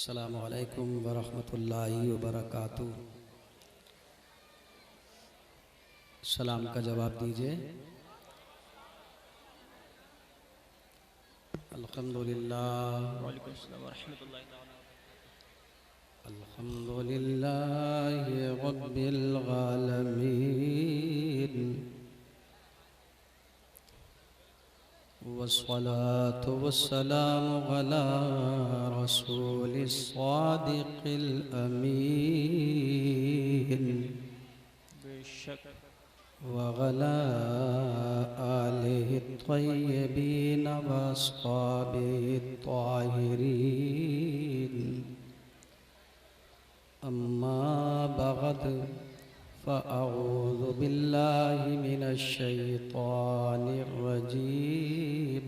अस्सलामु अलैकुम वरहमतुल्लाहि वबरकातुह। सलाम का जवाब दीजिए। अल्हम्दुलिल्लाह वालेकुम अस्सलाम वरहमतुल्लाहि ताला। अल्हम्दुलिल्लाहि रब्बिल आलमीन वस्सलातु वस्सलामु अला रसूलिस सादिकिल अमीन बेशक वअला आलिहि त्वय्यबीन वअस्हाबिहि त्वाहिरीन। अम्मा बअद फ़अऊज़ु बिल्लाहि मिनश शैतानिर रजीम।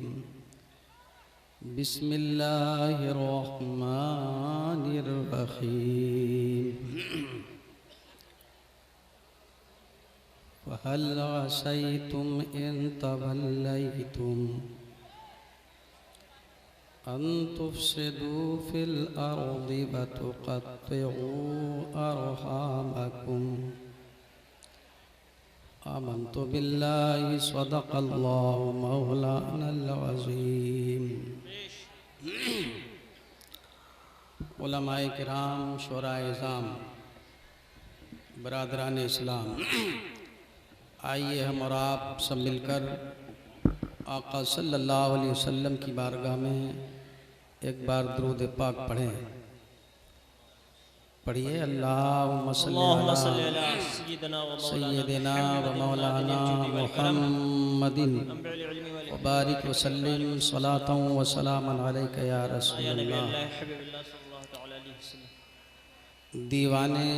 बिस्मिल्लाहिर रहमानिर रहीम। फ़हल असैतुम इन तवल्लैतुम अन तुफ़सिदू फ़िल अर्दि व तुक़त्तिऊ अर्हामकुम। आमन्तु बिल्लाहि सदक़ल्लाहु मौलानल अज़ीम। उलमाए किराम, शुराए इज़ाम, बरादरान इस्लाम, आइए हम और आप सब मिलकर आका सल्लल्लाहु अलैहि वसल्लम की बारगाह में एक बार दुरूद पाक पढ़ें। पढ़िए। अल्लाहुम्मा सल्ली अला सय्यिदिना व मौलाना मुहम्मदिन व बारिक व सल्लिम सलातन व सलामन अलैका या रसूलल्लाह। दीवाने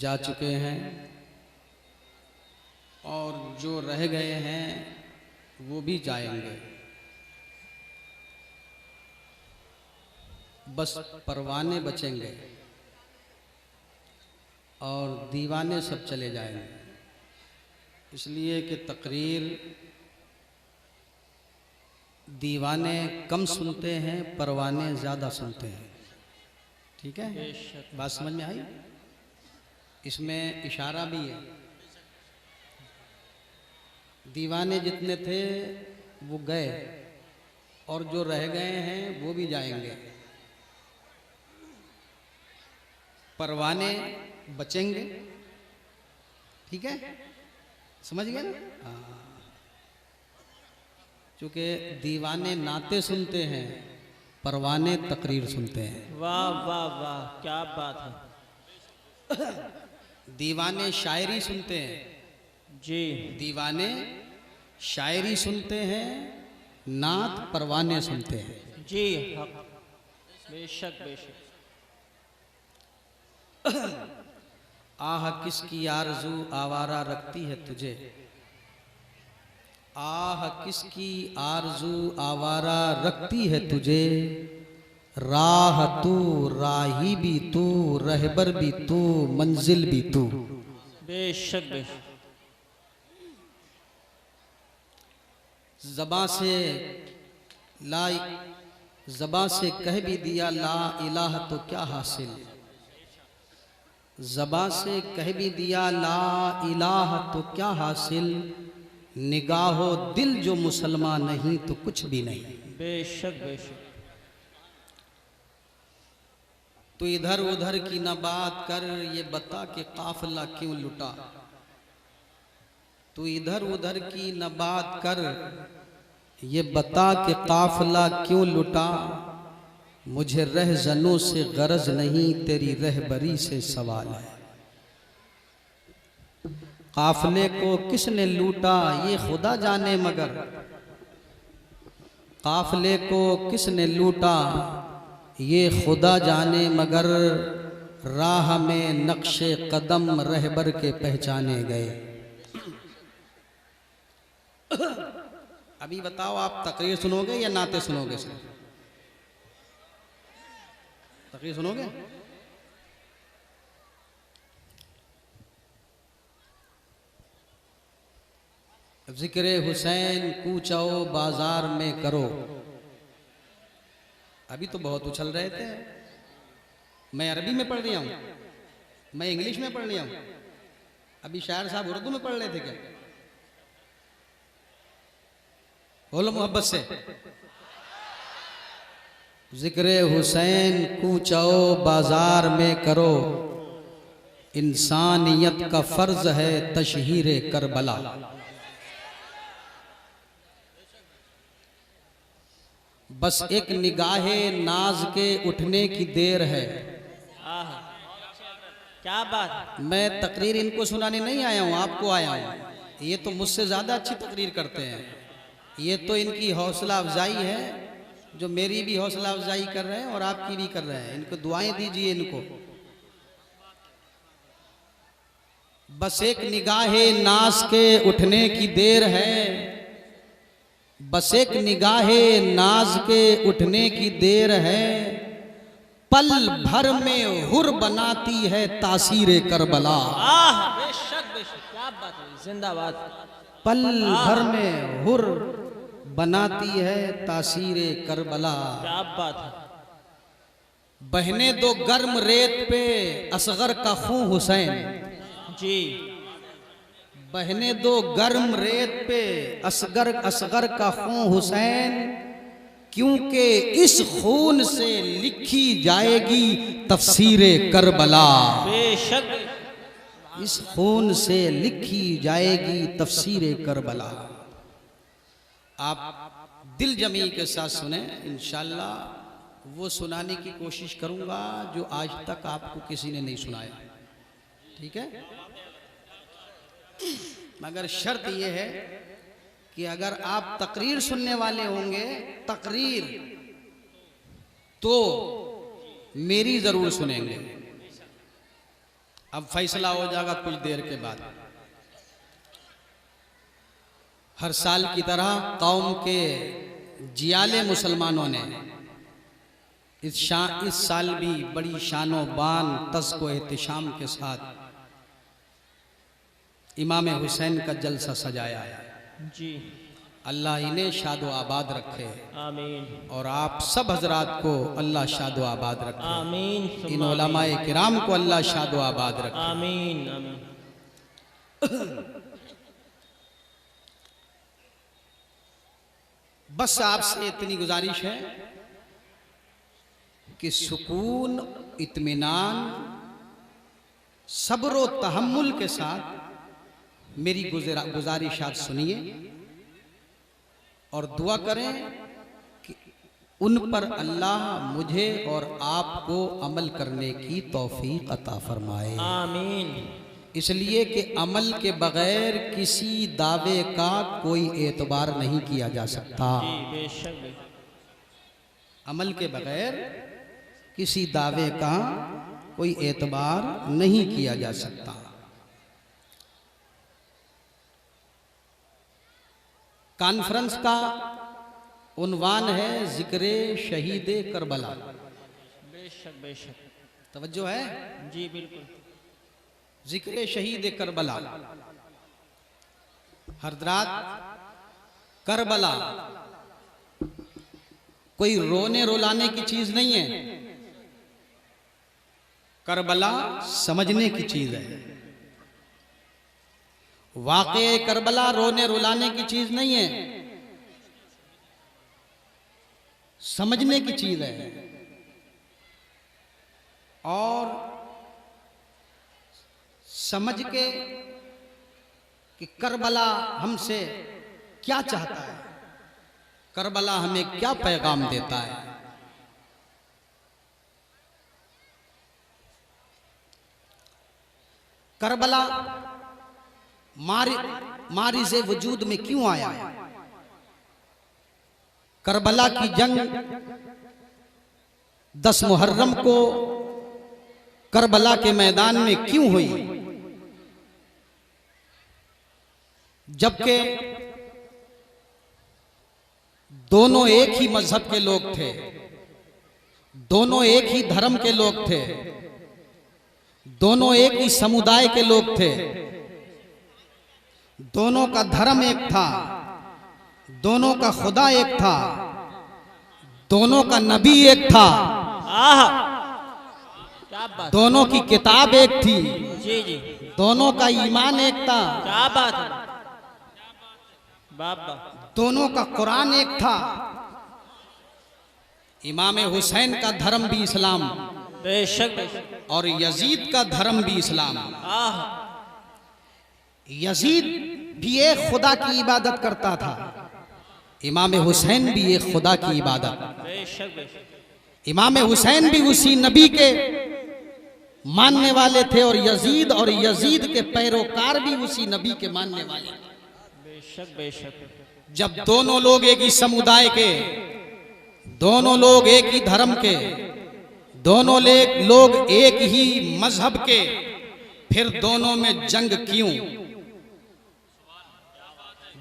जा चुके हैं और जो रह गए हैं वो भी जाएंगे। बस परवाने बचेंगे और दीवाने सब चले जाएंगे। इसलिए कि तकरीर दीवाने कम सुनते हैं, परवाने ज़्यादा सुनते हैं। ठीक है, बात समझ में आई? इसमें इशारा भी है। दीवाने जितने थे वो गए और जो रह गए हैं वो भी जाएंगे। परवाने बचेंगे। ठीक है, समझ गए ना? क्योंकि दीवाने नाते सुनते हैं, परवाने तकरीर सुनते हैं। वाह वाह वाह, क्या बात है। दीवाने शायरी सुनते हैं जी, दीवाने शायरी सुनते हैं, नात परवाने सुनते हैं। जी हक, बेशक बेशक। आह किसकी आरज़ू आवारा रखती है तुझे, आह किसकी आरज़ू आवारा रखती है तुझे। राह तू, राही भी तू, रहबर भी तू, मंजिल भी तू। बेशक बेशक। ज़बां से ज़बां से कह भी दिया ला इलाह तो क्या हासिल। ज़बां से कह भी दिया ला इलाह तो क्या हासिल। निगाहो दिल जो मुसलमान नहीं तो कुछ भी नहीं। बेशक बेशक। तो इधर उधर की न बात कर, ये बता कि काफिला क्यों लुटा। तू इधर उधर की न बात कर, ये बता कि काफिला क्यों लुटा। मुझे रहज़नों से गरज नहीं, तेरी रहबरी से सवाल है। काफिले को किसने लूटा ये खुदा जाने, मगर काफिले को किसने लूटा ये खुदा जाने, मगर राह में नक्शे कदम रहबर के पहचाने गए। अभी बताओ, आप तकरीर सुनोगे या नाते सुनोगे? तकरीर सुनोगे? जिक्र हुसैन कूचो बाजार में करो, अभी तो बहुत उछल रहे थे। मैं अरबी में पढ़ रहा हूँ, मैं इंग्लिश में पढ़ रहा हूँ, अभी शायर साहब उर्दू में पढ़ रहे थे क्या? बोलो मोहब्बत से। जिक्र हुसैन कूचाओ बाजार में करो, इंसानियत का फर्ज है तशहीर करबला। बस एक निगाहे नाज के उठने की देर है। आह, क्या बात। मैं तकरीर इनको सुनाने नहीं आया हूँ, आपको आया हूँ। ये तो मुझसे ज़्यादा अच्छी तकरीर करते हैं। ये तो इनकी हौसला अफजाई है, जो मेरी भी हौसला अफजाई कर रहे हैं और आपकी भी कर रहे हैं। इनको दुआएं दीजिए इनको। बस एक निगाहे नाज के उठने की देर है, बस एक निगाहे नाज के उठने की देर है, पल भर में हुर बनाती है तासीर करबला। आह, बेशक बेशक, क्या बात है, जिंदाबाद। पल भर में हुर बनाती है तासीर करबला। क्या बात है। बहने दो गर्म रेत पे असगर का खून हुसैन, जी। बहने दो गर्म रेत पे असगर का खून हुसैन, क्योंकि इस खून से लिखी जाएगी तफसीर करबला। बेशक, इस खून से लिखी जाएगी तफसीर करबला। आप दिल जमी के साथ सुने, इंशाल्लाह वो सुनाने की कोशिश करूंगा जो आज तक आपको किसी ने नहीं सुनाया। ठीक है, मगर शर्त यह है कि अगर आप तकरीर सुनने वाले होंगे, तकरीर तो मेरी जरूर सुनेंगे। अब फैसला हो जाएगा कुछ देर के बाद। हर साल की तरह कौम के जियाले मुसलमानों ने इस साल भी बड़ी शानो बान तज़्को एहतिशाम के साथ इमाम हुसैन का जलसा सजाया है। जी। अल्लाह इन्हें शादो आबाद रखे, आमीन। और आप सब हजरात को अल्लाह शादो आबाद रखे। आमीन। इन उलमाए किराम को अल्लाह शादो आबाद रखे। आमीन आमीन। बस आपसे इतनी गुजारिश है कि सुकून, इत्मीनान, सब्र व तहम्मुल के साथ मेरी गुजारिशात सुनिए और दुआ करें कि उन पर अल्लाह मुझे और आपको अमल करने की तौफीक अता फरमाए। आमीन। इसलिए कि अमल के बगैर किसी दावे का कोई एतबार नहीं किया जा सकता। जी, बेशक बेशक। अमल के बगैर किसी दावे का कोई एतबार नहीं किया जा सकता। कॉन्फ्रेंस का उन्वान है जिक्रे शहीद करबला। बेशक बेशक। तवज्जो है? जी बिल्कुल। जिक्रे शहीद करबला। हजरात, करबला कोई रोने रुलाने की चीज नहीं है, करबला समझने की चीज है। वाक़े करबला रोने रुलाने की चीज नहीं है, समझने की चीज है। और समझ के कि करबला हमसे क्या चाहता है, करबला हमें क्या पैगाम देता है। करबला मारिज़े वजूद में क्यों आया? करबला की जंग 10 मुहर्रम को करबला के मैदान में क्यों हुई? जबकि दोनों एक ही मजहब के लोग थे, दोनों एक ही धर्म के लोग थे, दोनों एक ही समुदाय के लोग थे, दोनों का धर्म एक था, दोनों का खुदा एक था, दोनों का नबी एक था, आहा क्या बात, दोनों की किताब एक थी, जी जी दोनों का ईमान एक था, क्या बात है, बाबा दोनों का कुरान एक था। इमाम हुसैन का धर्म भी इस्लाम बेशक बेशक, और यजीद का धर्म भी इस्लाम। आहा यजीद भी एक खुदा की इबादत करता था, इमाम हुसैन भी एक खुदा की इबादत। बेशक बेशक, इमाम हुसैन भी उसी नबी के मानने वाले थे और यजीद के पैरोकार भी उसी नबी के मानने वाले थे। बेशक बेशक, जब दोनों लोग एक ही समुदाय के, दोनों लोग एक ही धर्म के, दोनों लोग एक ही मजहब के, फिर दोनों में जंग क्यों?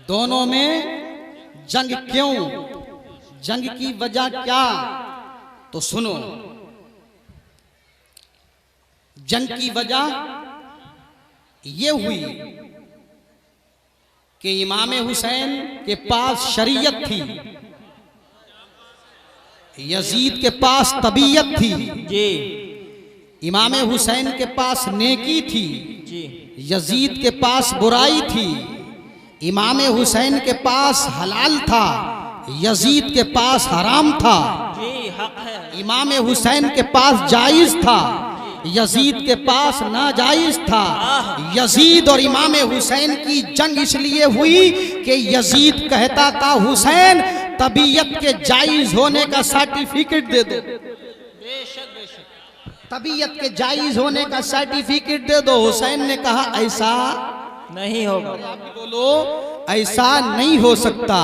दोनों में जंग क्यों? जंग की वजह क्या? तो सुनो, जंग की वजह ये हुई कि इमाम हुसैन के पास शरीयत थी, यजीद के पास तबीयत थी, जी इमाम हुसैन के पास नेकी थी, जी यजीद के पास बुराई थी। इमाम हुसैन के पास हलाल था, यजीद के पास हराम था। जी हक है, इमाम हुसैन के पास जायज था, यजीद के पास नाजायज था। यजीद और इमाम हुसैन की जंग इसलिए हुई कि यजीद कहता था हुसैन तबीयत के जायज होने का सर्टिफिकेट दे दो, बेशक बेशक, तबीयत के जायज होने का सर्टिफिकेट दे दो। हुसैन ने कहा ऐसा नहीं होगा, बोलो ऐसा नहीं हो सकता।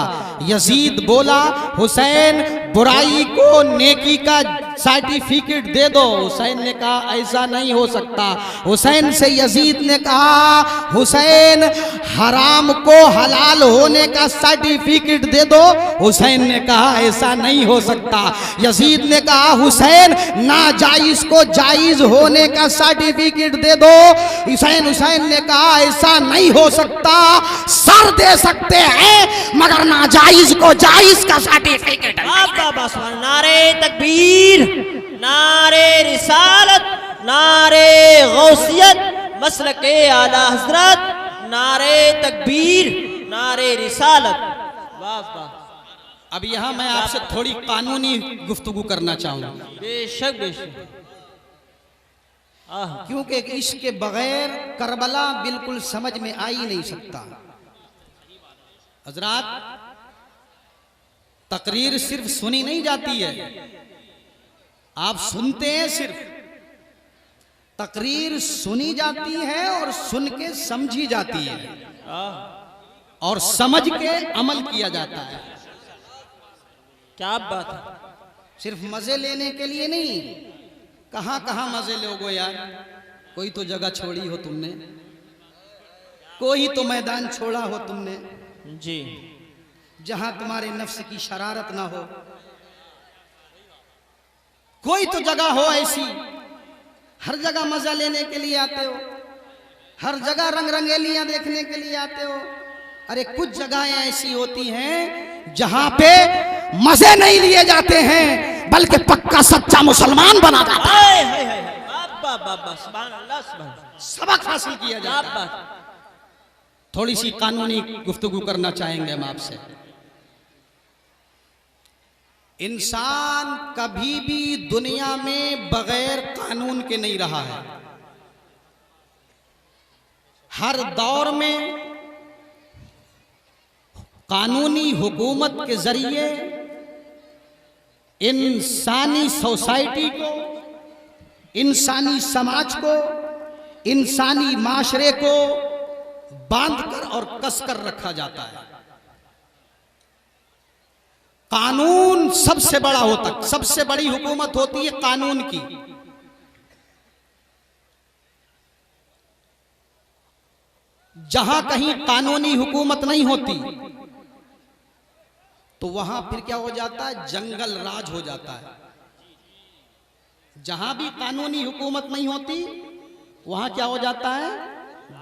यजीद बोला हुसैन बुराई को नेकी का सर्टिफिकेट दे दो। हुसैन ने कहा ऐसा नहीं हो सकता। हुसैन से यजीद ने कहा हुसैन हराम को हलाल होने का सर्टिफिकेट दे दो। हुसैन ने कहा ऐसा नहीं हो सकता। यजीद ने कहा हुसैन नाजायज को जायज होने का सर्टिफिकेट दे दो। हुसैन ने कहा ऐसा नहीं हो सकता, सर दे सकते हैं मगर नाजायज को जायज का सर्टिफिकेट। नारे तकबीर, नारे रिसालत, नारे गौसियत, मसलके आला हजरत, नारे तकबीर, नारे रिसालत। वाह वाह। अब यहाँ मैं आपसे थोड़ी कानूनी गुफ्तगू करना चाहूंगा, बेशक बेशक, क्योंकि इसके बगैर करबला बिल्कुल समझ में आ ही नहीं सकता। हजरात, तकरीर सिर्फ सुनी नहीं जाती है, आप सुनते हैं सिर्फ। तकरीर सुनी जाती है और सुन के समझी जाती है और समझ के अमल किया जाता है। क्या बात है, सिर्फ मजे लेने के लिए नहीं। कहां कहां मजे लोगो यार, कोई तो जगह छोड़ी हो तुमने, कोई तो मैदान छोड़ा हो तुमने जी, जहां तुम्हारे नफ्स की शरारत ना हो। कोई तो जगह हो ऐसी, हर जगह मजा लेने के लिए आते हो, हर जगह रंग रंगेलियां देखने के लिए आते हो। अरे कुछ जगहें ऐसी होती हैं जहां पे मजे नहीं लिए जाते हैं बल्कि पक्का सच्चा मुसलमान बना जाता है, सबक हासिल किया जाता है। थोड़ी सी कानूनी गुफ्तगू करना चाहेंगे हम आपसे। इंसान कभी भी दुनिया में बगैर कानून के नहीं रहा है। हर दौर में कानूनी हुकूमत के जरिए इंसानी सोसाइटी को, इंसानी समाज को, इंसानी माशरे को बांधकर और कसकर रखा जाता है। कानून सबसे बड़ा होता, सबसे बड़ी हुकूमत होती है कानून की। जहां कहीं कानूनी हुकूमत नहीं होती तो वहां फिर क्या हो जाता है, जंगल राज हो जाता है। जहां भी कानूनी हुकूमत नहीं होती वहां क्या हो जाता है,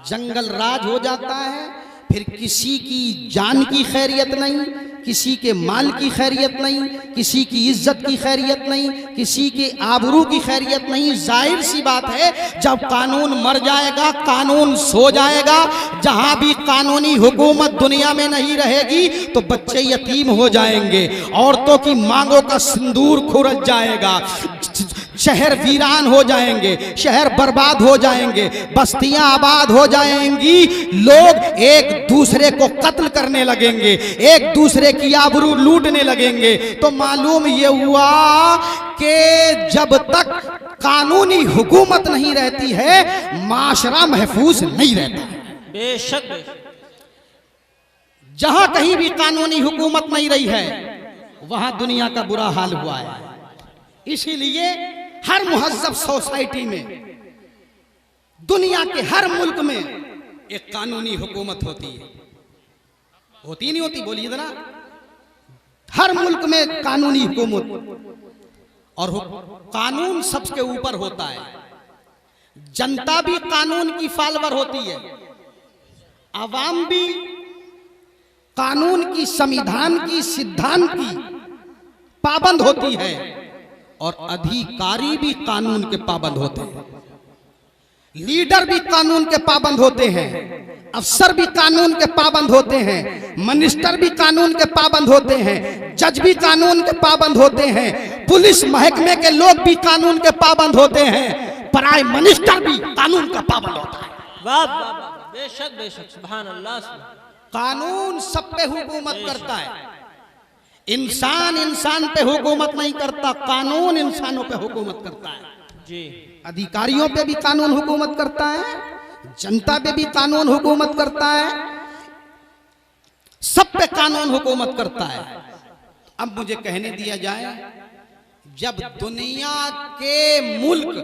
जंगल राज हो जाता है। फिर किसी की जान की खैरियत नहीं, किसी के माल की खैरियत नहीं, किसी की इज्जत की खैरियत नहीं, किसी के आबरू की खैरियत नहीं। जाहिर सी बात है, जब कानून मर जाएगा, कानून सो जाएगा, जहां भी कानूनी हुकूमत दुनिया में नहीं रहेगी तो बच्चे यतीम हो जाएंगे, औरतों की मांगों का सिंदूर खुरच जाएगा, शहर वीरान हो जाएंगे, शहर बर्बाद हो जाएंगे, बस्तियां आबाद हो जाएंगी, लोग एक दूसरे को कत्ल करने लगेंगे, एक दूसरे की आबरू लूटने लगेंगे। तो मालूम ये हुआ कि जब तक कानूनी हुकूमत नहीं रहती है, माशरा महफूज नहीं रहता। बेशक बेशक। जहां कहीं भी कानूनी हुकूमत नहीं रही है, वहां दुनिया का बुरा हाल हुआ है। इसीलिए हर मुहज्जब सोसाइटी में, दुनिया के हर मुल्क में एक कानूनी हुकूमत होती है। होती नहीं होती? बोलिए जरा। हर मुल्क में कानूनी हुकूमत, और कानून सबके ऊपर होता है। जनता भी कानून की फॉलोअर होती है, आवाम भी कानून की, संविधान की, सिद्धांत की पाबंद होती है, और अधिकारी भी कानून के पाबंद होते हैं, लीडर भी कानून के पाबंद होते हैं, अफसर भी कानून के पाबंद होते हैं, मिनिस्टर भी कानून के पाबंद होते हैं, जज भी कानून के पाबंद होते हैं, पुलिस महकमे के लोग भी कानून के पाबंद होते हैं, प्राइम मिनिस्टर भी कानून का पाबंद होता है। वाह वाह वाह, बेशक बेशक, सुभान अल्लाह। कानून सब पे हुकूमत करता है। इंसान इंसान पे हुकूमत नहीं करता, कानून इंसानों पे हुकूमत करता है जी। अधिकारियों पे भी कानून हुकूमत करता है, जनता पे भी कानून हुकूमत करता है, सब पे कानून हुकूमत करता है। अब मुझे कहने दिया जाए, जब दुनिया के मुल्क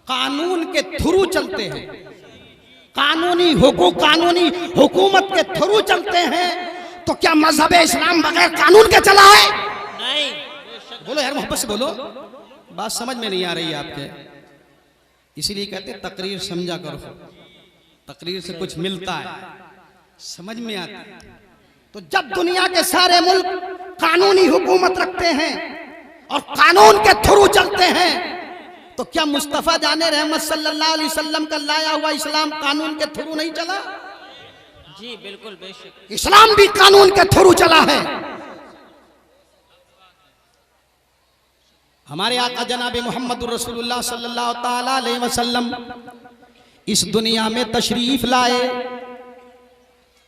कानून के थ्रू चलते हैं, कानूनी हुकूमत के थ्रू चलते हैं, तो क्या मजहब इस्लाम बगैर कानून के चला है? नहीं। बोलो यार, मोहब्बत से बोलो, बात समझ में नहीं आ रही है आपके। इसीलिए कहते तकरीर समझा करो, तकरीर से कुछ मिलता है, समझ में आता है। तो जब दुनिया के सारे मुल्क कानूनी हुकूमत रखते हैं और कानून के थ्रू चलते हैं, तो क्या मुस्तफा जाने रहमत सल्लल्लाहु अलैहि वसल्लम का लाया हुआ इस्लाम कानून के थ्रू नहीं चला? जी बिल्कुल बेशक। इस्लाम भी कानून के थ्रू चला है। हमारे आका जनाब मोहम्मद रसूलुल्लाह सल्लल्लाहु ताला अलैहि वसल्लम इस दुनिया में तशरीफ लाए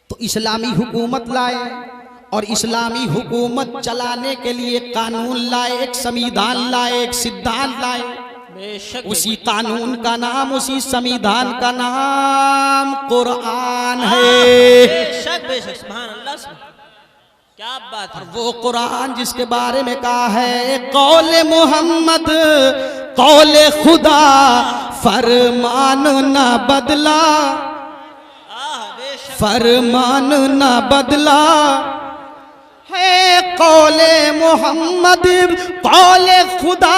तो इस्लामी हुकूमत लाए, और इस्लामी हुकूमत चलाने के लिए कानून लाए, एक संविधान लाए, एक सिद्धांत लाए। बेशक। उसी कानून का नाम, उसी संविधान का नाम कुरान है। बेशक बेशक, सुभान अल्लाह। क्या बात है। वो कुरान जिसके बारे में कहा है, कौले मोहम्मद कौले खुदा फरमान ना बदला, फरमान ना बदला है। कौले मोहम्मद कौले खुदा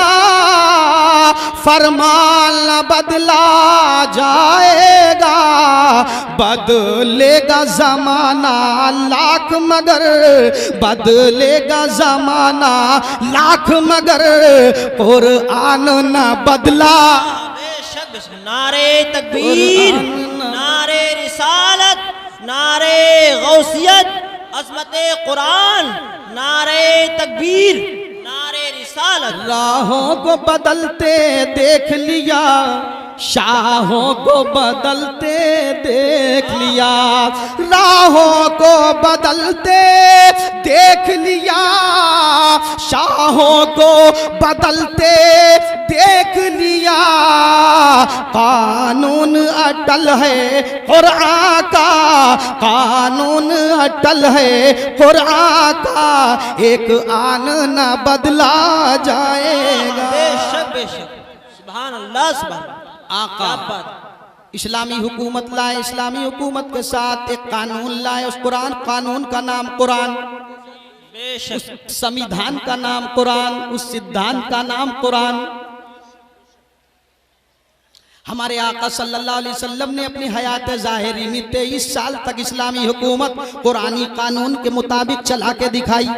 फरमान न बदला जाएगा, बदलेगा जमाना लाख मगर, बदलेगा जमाना लाख मगर कुरान न बदला। बेशक बेशक। नारे तकबीर, नारे रिसालत, नारे गौसियत, अज़मते कुरान, नारे तकबीर, नारे रिसालत। राहों को बदलते देख लिया, शाहों को बदलते देख लिया, राहों को बदलते देख लिया, शाहों को बदलते देख लिया। कानून अटल है कुरान का, कानून अटल है कुरान का, एक आन न बदला जाएगा। बेशक बेशक, सुभान अल्लाह। सुभान आका इस्लामी हुकूमत लाए, इस्लामी हुकूमत के साथ एक कानून लाए, उस कुरान, कानून का नाम कुरान, बेशक। संविधान का नाम कुरान, उस सिद्धांत का नाम कुरान। हमारे आका सल्लल्लाहु अलैहि वसल्लम ने अपनी हयात ज़ाहिरी में 23 साल तक इस्लामी हुकूमत कुरानी कानून के मुताबिक चला के दिखाई।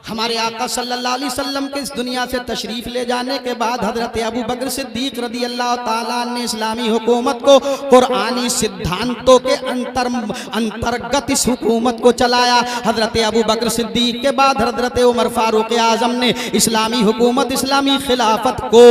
हमारे आका सल्लल्लाहु अलैहि वसल्लम के इस दुनिया से तशरीफ ले जाने के बाद हजरत अबू बकर सिद्दीक रदी अल्लाह ताला ने इस्लामी हुकूमत को कुरानी सिद्धांतों के अंतर्गत इस हुकूमत को चलाया। हजरत अबू बकर सिद्दीक के बाद हजरत उमर फारूक आजम ने इस्लामी हुकूमत इस्लामी खिलाफत को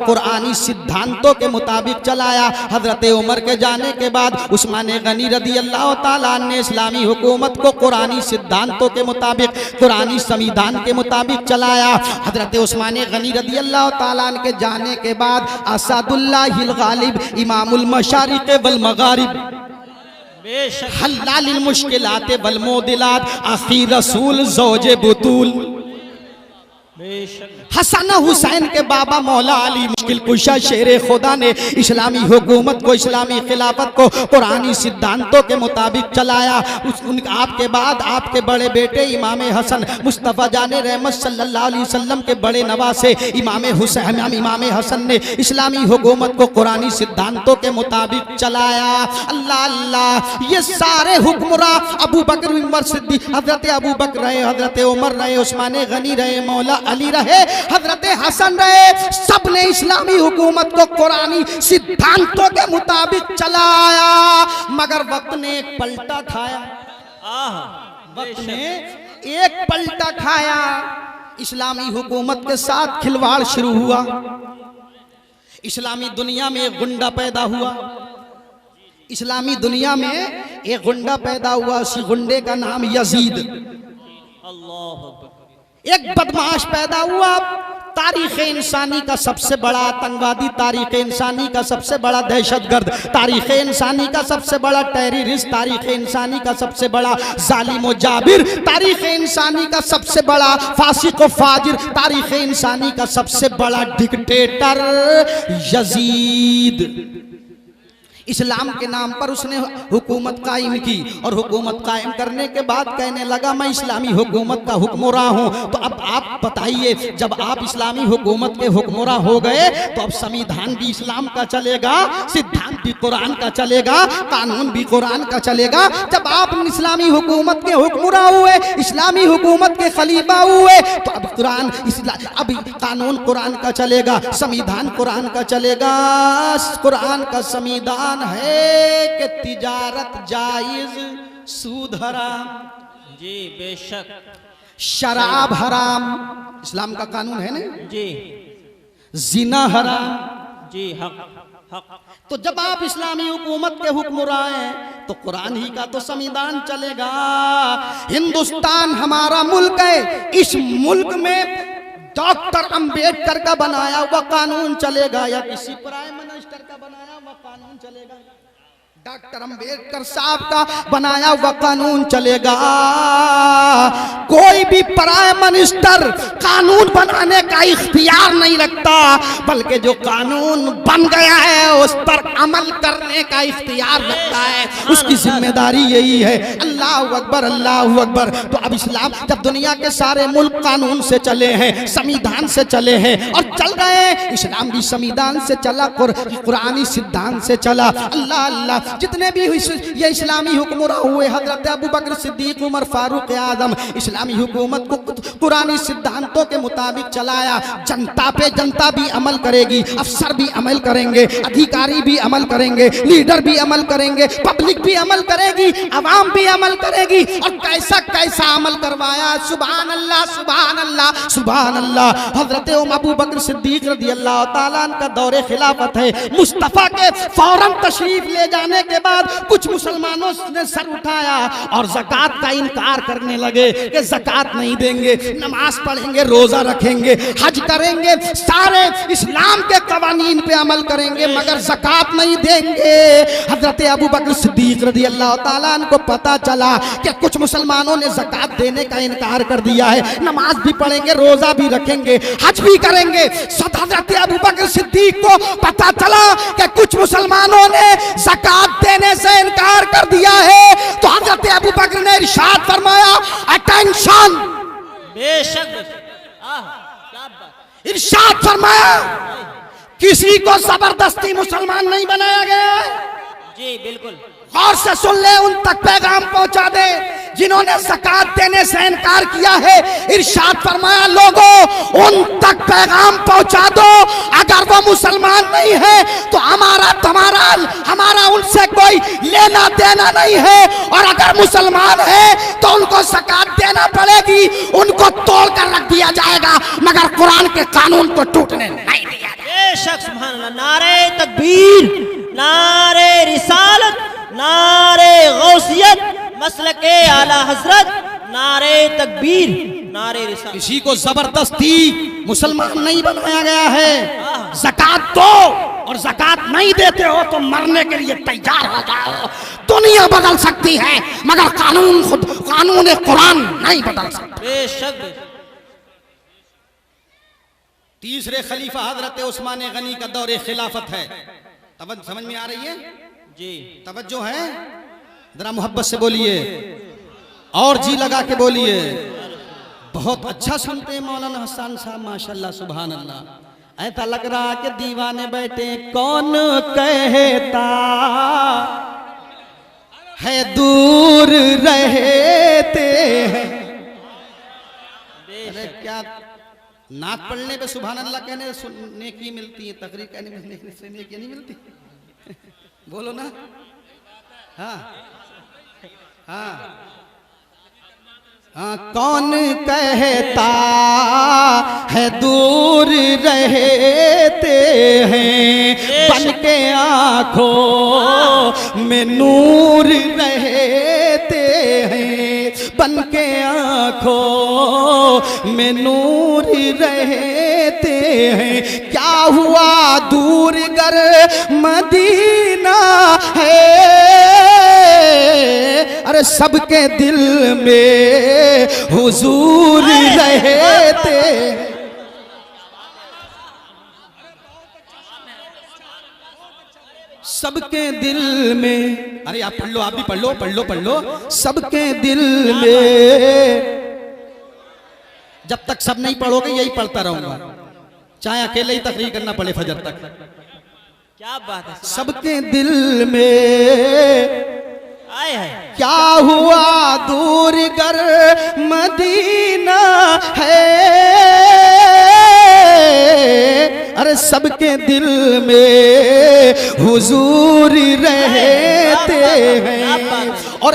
कुरानी सिद्धांतों के मुताबिक चलाया। हजरत उमर के जाने के बाद उस्मान गनी रदी अल्लाह ताला ने इस्लामी हुकूमत को कुरानी सिद्धांतों के मुताबिक कुरानी संविधान के मुताबिक चलाया। हजरत उस्मान गनी रदी अल्लाह ताला के जाने के बाद असदुल्लाहिल गालिब इमामुल मशारिक वल मगारिब हल्लालिल मुश्किलात वल मुदिलात आखिर रसूल ज़ौजे बुतूल हसन हुसैन के बाबा मौला अली मुश्किल कुशा शेर खुदा ने इस्लामी हुकूमत को इस्लामी खिलाफत को कुरानी सिद्धांतों के मुताबिक चलाया। आपके बाद आपके बड़े बेटे इमाम हसन मुस्तफ़ा जाने रहमत सल्लल्लाहु अलैहि वसल्लम के बड़े नवासे इमाम हुसैन इमाम हसन ने इस्लामी हुकूमत को कुरानी सिद्धांतों के मुताबिक चलाया। अल्लाह अल्लाह, ये सारे हुक्मरां अबू बकर उमर सिद्दीक हजरत अबू बकर रहे, हजरत उमर रहे, उस्मान गनी रहे, मौला अली रहे, हजरत हसन रहे, सब ने इस्लामी हुकूमत को कुरानी सिद्धांतों के मुताबिक चलाया। मगर वक्त ने एक पलटा खाया, वक्त ने एक पलटा खाया। इस्लामी हुकूमत के साथ खिलवाड़ शुरू हुआ। इस्लामी दुनिया में एक गुंडा पैदा हुआ। इस्लामी दुनिया में एक गुंडा पैदा हुआ। उसी गुंडे का नाम यजीद। एक बदमाश पैदा हुआ। तारीख़ इंसानी का सबसे बड़ा आतंकवादी, तारीख़ इंसानी का सबसे बड़ा दहशतगर्द, तारीख़ इंसानी का सबसे बड़ा टेररिस्ट, तारीख़ इंसानी का सबसे बड़ा जालिम व जाबिर, तारीख़ इंसानी का सबसे बड़ा फासिक व फाजिर, तारीख़ इंसानी का सबसे बड़ा डिक्टेटर यजीद। इस्लाम के नाम पर उसने हुकूमत कायम की और हुकूमत कायम करने के बाद कहने लगा मैं इस्लामी हुकूमत का हुक्मरां हूँ। तो अब आप बताइए, जब आप इस्लामी हुकूमत के हुक्मरां हो गए तो अब संविधान भी इस्लाम का चलेगा, सिद्धांत भी कुरान का चलेगा, कानून भी कुरान का चलेगा। जब आप इस्लामी हुकूमत के हुक्मरां हुए, इस्लामी हुकूमत के खलीफा हुए, तो अब कुरान अब कानून कुरान का चलेगा, संविधान कुरान का चलेगा। कुरान का संविधान है कि तिजारत जायज, सूद हराम, जी बेशक, शराब हराम, इस्लाम का कानून है ना जी, जिना हराम, जी हक हक। तो जब आप इस्लामी हुकूमत के हुक्मरां हैं तो कुरान ही का तो संविधान चलेगा। हिंदुस्तान हमारा मुल्क है, इस मुल्क में डॉक्टर अंबेडकर का बनाया हुआ कानून चलेगा या किसी प्राइम मिनिस्टर का बनाया हुआ कानून चलेगा? डॉक्टर अंबेडकर साहब का बनाया हुआ कानून चलेगा। कोई भी प्राइम मिनिस्टर कानून बनाने का इख्तियार नहीं रखता, बल्कि जो कानून बन गया है उस पर अमल करने का इख्तियार रखता है, उसकी जिम्मेदारी यही है। अल्लाह अकबर, अल्लाह अकबर। तो अब इस्लाम, जब दुनिया के सारे मुल्क कानून से चले हैं, संविधान से चले हैं और चल रहे हैं, इस्लाम भी संविधान से चला, कुरानी सिद्धांत से चला। अल्लाह अल्लाह, जितने भी ये इस्लामी हुक्मरां हुए, हजरत अबू बकर सिद्दीक, उमर फारूक आजम, इस्लामी हुकूमत को कुरानी सिद्धांतों के मुताबिक चलाया। जनता पे जनता भी अमल करेगी, अफसर भी अमल करेंगे, अधिकारी भी अमल करेंगे, लीडर भी अमल करेंगे, पब्लिक भी अमल करेगी, अवाम भी अमल करेगी। और कैसा कैसा अमल करवाया, सुभान अल्लाह, सुभान अल्लाह, सुभान अल्लाह। हजरत अबू बकर सिद्दीक रज़ी अल्लाह ताला अन्हु का दौरे खिलाफत है। मुस्तफ़ा के फौरन तशरीफ ले जाने के बाद कुछ मुसलमानों ने सर उठाया और ज़कात का इनकार करने लगे कि ज़कात नहीं देंगे, नमाज पढ़ेंगे, रोजा रखेंगे, हज करेंगे, सारे इस्लाम के कवानीन पे अमल करेंगे, मगर ज़कात नहीं देंगे। हजरत अबू बकर सिद्दीक रज़ी अल्लाह ताला अन्हु को पता चला कि कुछ मुसलमानों ने ज़कात देने का इनकार कर दिया है, नमाज भी पढ़ेंगे, रोजा भी रखेंगे, हज भी करेंगे। हजरत अबू बकर सिद्दीक को पता चला कि कुछ मुसलमानों ने ज़कात देने से इनकार कर दिया है, तो हजरत अबू बकर ने इरशाद फरमाया, अटेंशन, बेशक क्या बात, इरशाद फरमाया, किसी को जबरदस्ती मुसलमान नहीं बनाया गया है। जी बिल्कुल। गौर से सुन ले, उन तक पैगाम पहुंचा दे जिन्होंने ज़कात देने से इनकार किया है। इरशाद फरमाया, लोगों उन तक पैगाम पहुंचा दो, अगर वो मुसलमान नहीं है तो हमारा उनसे कोई लेना देना नहीं है, और अगर मुसलमान है तो उनको ज़कात देना पड़ेगी, उनको तोड़ कर रख दिया जाएगा, मगर कुरान के कानून को टूटने नहीं दिया जाएगा। बेशक सुभान अल्लाह। नारे तकबीर, नारे रिसालत, नारे गौसियत, मसलके आला हजरत, नारे तकबीर, नारे रिसालत। किसी को जबरदस्ती मुसलमान नहीं बनाया गया है। ज़कात दो, और ज़कात नहीं देते हो तो मरने के लिए तैयार हो जाओ। दुनिया बदल सकती है मगर कानून कुरान नहीं बदल सकता। बेशक। तीसरे खलीफा हजरत उस्मान गनी का दौरे खिलाफत है। समझ में आ रही है जी? तवज्जो है, जरा मोहब्बत से बोलिए और जी लगा के बोलिए। बहुत अच्छा सुनते हैं मौलाना हसन साहब, माशाल्लाह सुभान अल्लाह। ऐसा लग रहा कि दीवाने बैठे, कौन कहता है दूर रहते हैं। अरे क्या नात पढ़ने पे सुभान अल्लाह कहने सुनने की मिलती है, तकरीर कहने में सुनने की नहीं मिलती। बोलो ना। हाँ हाँ हाँ, कौन कहता है दूर रहते हैं, बन के आँखों में नूर रहते हैं, बन के आँखों में नूर रहते हैं। क्या हुआ दूर गर मदीना है, अरे सबके दिल में हुजूर रहते। सबके दिल में, अरे आप पढ़ लो, आप भी पढ़ लो, पढ़ लो, पढ़ लो। सबके दिल में, जब तक सब नहीं पढ़ोगे यही पढ़ता रहूंगा, चाहे अकेले ही तकरीर करना पड़े फजर तक। क्या बात है। सबके दिल में आए है। क्या हुआ दूर गर मदीना है, अरे सबके दिल में हुजूर रहते हैं। और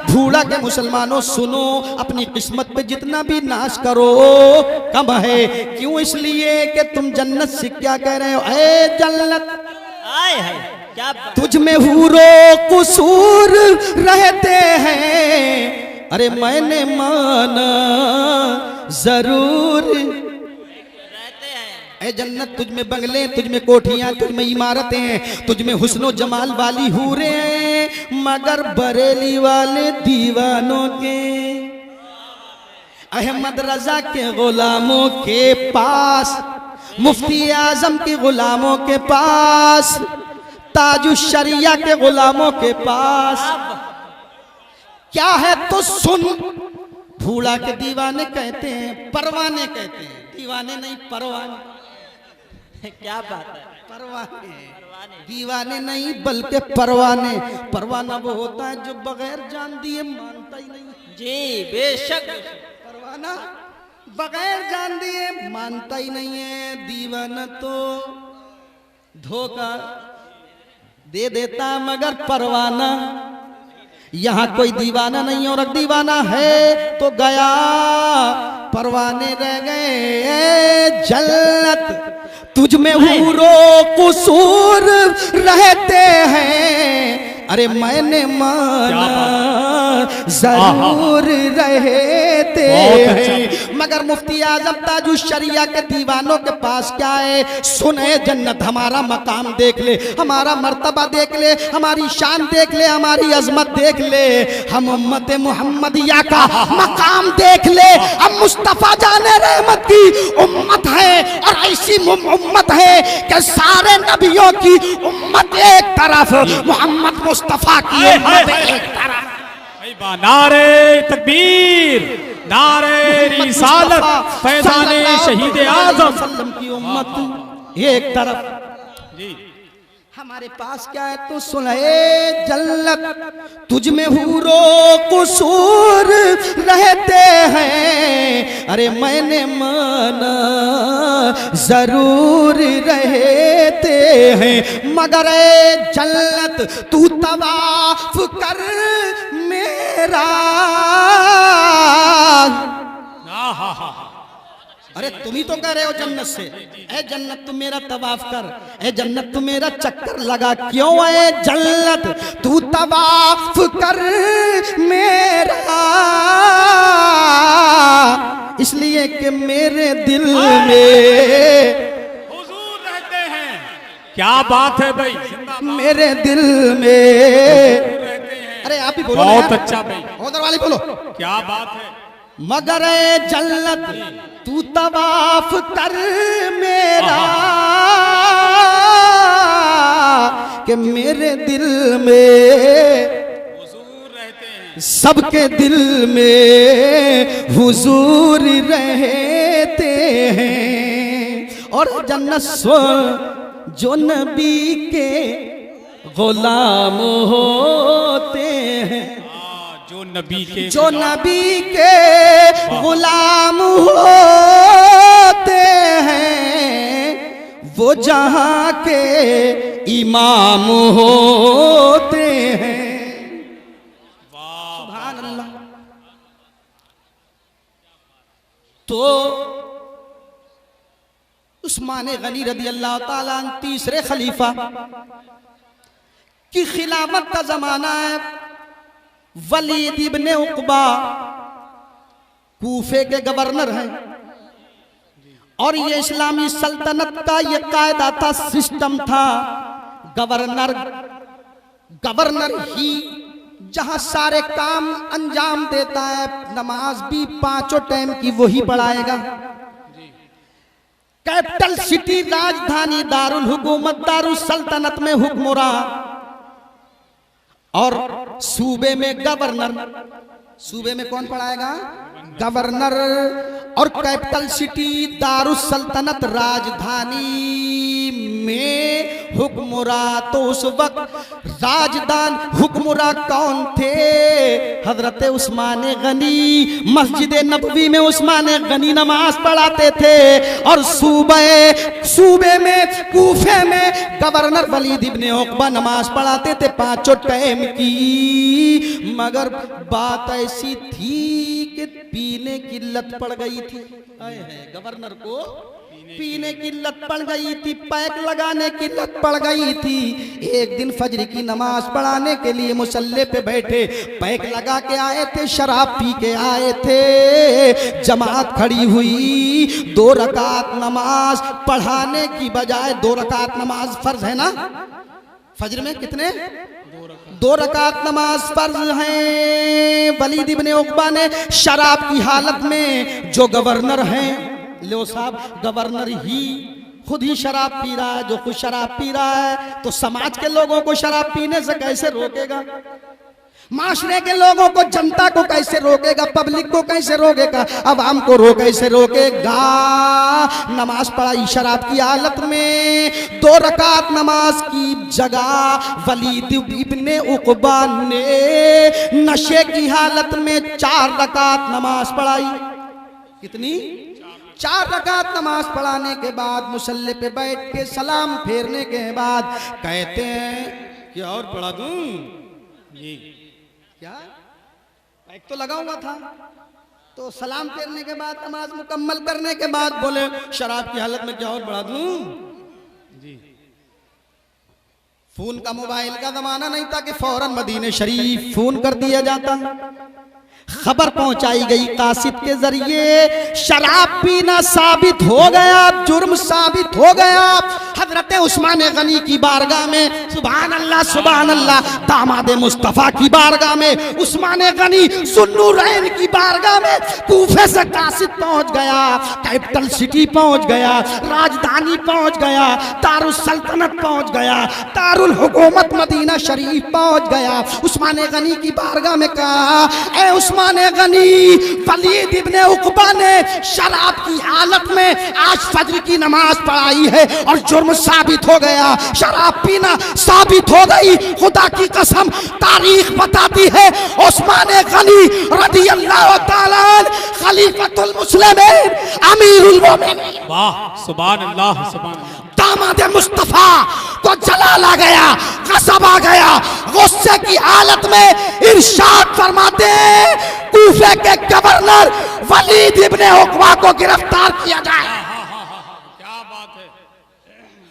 भूला के मुसलमानों सुनो, अपनी किस्मत पे जितना भी नाश करो कम है। क्यों? इसलिए कि तुम जन्नत से क्या कह रहे हो, ऐ जन्नत आए है। क्या बात। तुझ में हूरो कुसूर रहते हैं, अरे मैंने माना जरूर रहते हैं। ऐ जन्नत तुझ में बंगले, तुझ में कोठियां, तुझ में इमारतें, तुझ में हुस्नो जमाल वाली हूरे हैं, मगर बरेली वाले दीवानों के, अहमद रजा के गुलामों के पास, मुफ्ती आजम के गुलामों के पास, ताजुशरिया के गुलामों के पास क्या है तो सुन। भूला के दीवाने कहते हैं, परवाने कहते हैं, दीवाने नहीं परवाने। क्या बात है। परवाने, दीवाने नहीं बल्कि परवाने। परवाना वो होता है जो बगैर जान दिए मानता ही नहीं। जी बेशक। परवाना बगैर जान दिए मानता ही नहीं है। दीवाना तो धोखा दे देता मगर परवाना, यहाँ कोई दीवाना नहीं और दीवाना है तो गया, परवाने रह गए। जन्नत तुझ में हूरो कुसूर रहते हैं, अरे मैंने माना जरूर रहते हैं। मगर मुफ्ती आजम ताजुशरिया के दीवानों के पास क्या है, सुने जन्नत हमारा मकाम देख ले, हमारा मर्तबा देख ले, हमारी शान देख ले, हमारी अजमत देख ले, हम उम्मत मुहम्मदिया का मकाम देख ले। हम मुस्तफा जाने रहमत की उम्मत है और ऐसी उम्मत है कि सारे नबियों की उम्मत एक तरफ, मोहम्मद मुस्तफा की उम्मत एक तरफ। नारे तकबीर, नारे रिसालत, फैज़ाने शहीद आज़म की उम्मत एक तरफ जी हमारे पास क्या है तो सुनाए जन्नत तुझ में हूरो कुसूर रहते हैं, अरे मैंने माना जरूर रहते हैं, मगर ए जन्नत तू तवाफ कर मेरा। अरे तुम ही तो कह रहे हो जन्नत से, ए जन्नत तू मेरा तवाफ कर, ए जन्नत तू मेरा चक्कर लगा, क्यों ए जन्नत तू तवाफ कर मेरा, इसलिए कि मेरे दिल में हुजूर रहते हैं। क्या बात है भाई, मेरे दिल में रहते हैं। अरे आप ही बोलो, बहुत अच्छा भाई, उधर वाली बोलो, क्या बात है। मगर ए जन्नत तू तवाफ कर मेरा, कि मेरे दिल में हुजूर रहते हैं। सबके दिल में हुजूर रहते हैं। और जन्नत सो जो नबी के गुलाम होते हैं, जो नबी के गुलाम होते हैं, वो जहां के इमाम होते हैं। सुभान अल्लाह। तो उस्मान गनी रदी अल्लाह ताला अन्हु तीसरे खलीफा की खिलाफत का जमाना है। वलीद इब्ने उक़बा कूफे के गवर्नर हैं, और ये इस्लामी सल्तनत का ये कायदा था, सिस्टम था, गवर्नर ही जहां सारे काम अंजाम देता है, नमाज भी पांचों टाइम की वही पढ़ाएगा। कैपिटल सिटी, राजधानी, दारुल हुकूमत, दारुल सल्तनत में हुक्मरां, और सूबे में गवर्नर। सूबे में कौन पढ़ाएगा? गवर्नर। और कैपिटल सिटी, दारुल सल्तनत, राजधानी में हुक्मरां। तो उस वक्त राजदान हुक्मरां कौन थे? हजरत उस्मान गनी। मस्जिद नबवी में उस्मान गनी नमाज पढ़ाते थे, और सूबे में कूफे में गवर्नर वलीद इब्ने उक़बा नमाज पढ़ाते थे पांचों टाइम की। मगर बात ऐसी थी कि पीने की लत पड़ गई थी। गवर्नर को पीने की लत पड़ गई थी, पैक लगाने की लत पड़ गई थी। एक दिन फजर की नमाज पढ़ाने के लिए मुसल्ले पे बैठे, पैक लगा के आए थे, शराब पी के आए थे। जमात खड़ी हुई, 2 रकात नमाज पढ़ाने की बजाय 2 रकात नमाज फर्ज है ना फजर में, कितने? 2 रकात नमाज फर्ज हैं। वलीद इब्ने उक़बा ने शराब की हालत में, जो गवर्नर हैं, लो साहब गवर्नर ही खुद ही शराब पी रहा है, जो खुद शराब पी रहा है तो समाज के लोगों को शराब पीने से कैसे रोकेगा? माशरे के लोगों को, जनता को कैसे रोकेगा? पब्लिक को कैसे रोकेगा? अवाम को कैसे रोकेगा? नमाज पढ़ाई शराब की हालत में। 2 रकात नमाज की जगह वलीद इब्ने उक़बा ने नशे की हालत में 4 रकात नमाज पढ़ाई। कितनी? 4 रकात नमाज पढ़ाने के बाद मुसल्ले पे बैठ के सलाम फेरने के बाद कहते हैं कि और पढ़ा दूं? जी क्या एक तो लगा हुआ था, तो सलाम फेरने के बाद नमाज मुकम्मल करने के बाद बोले शराब की हालत में क्या और पढ़ा दूं? जी। फोन का, मोबाइल का जमाना नहीं था कि फौरन मदीने शरीफ फोन कर दिया जाता। खबर पहुंचाई गई कासिद के जरिए। शराब पीना साबित हो गया, जुर्म साबित हो गया। हजरत उस्मान गनी की बारगाह में, सुभान अल्लाह सुभान अल्लाह, दामाद मुस्तफा की बारगाह में, उस्मान गनी ज़ुन्नूरैन की बारगाह में, कूफे से कासिद पहुंच गया, कैपिटल सिटी पहुंच गया, राजधानी पहुंच गया, दारुल सल्तनत पहुंच गया, दारुल हुकूमत मदीना शरीफ पहुंच गया। उस्मान गनी की बारगाह में कहा, ए उस्मान उस्मान गनी वलीद इब्ने उकबा ने शराब की हालत में आज फजर की नमाज पढ़ाई है और जुर्म साबित हो गया, शराब पीना साबित हो गई। खुदा की कसम तारीख बताती है उस्मान गनी रज़ी अल्लाह ताला खलीफतुल मुस्लिमीन अमीरुल मोमिनीन, वाह सुभान अल्लाह सुभान अल्लाह। दामाद मुस्तफा को जलाल आ गया, गज़ब आ गया, गुस्से की हालत में इरशाद फरमाते हैं कूफे के गवर्नर वलीद इब्ने उकबा को गिरफ्तार किया जाए, क्या बात है।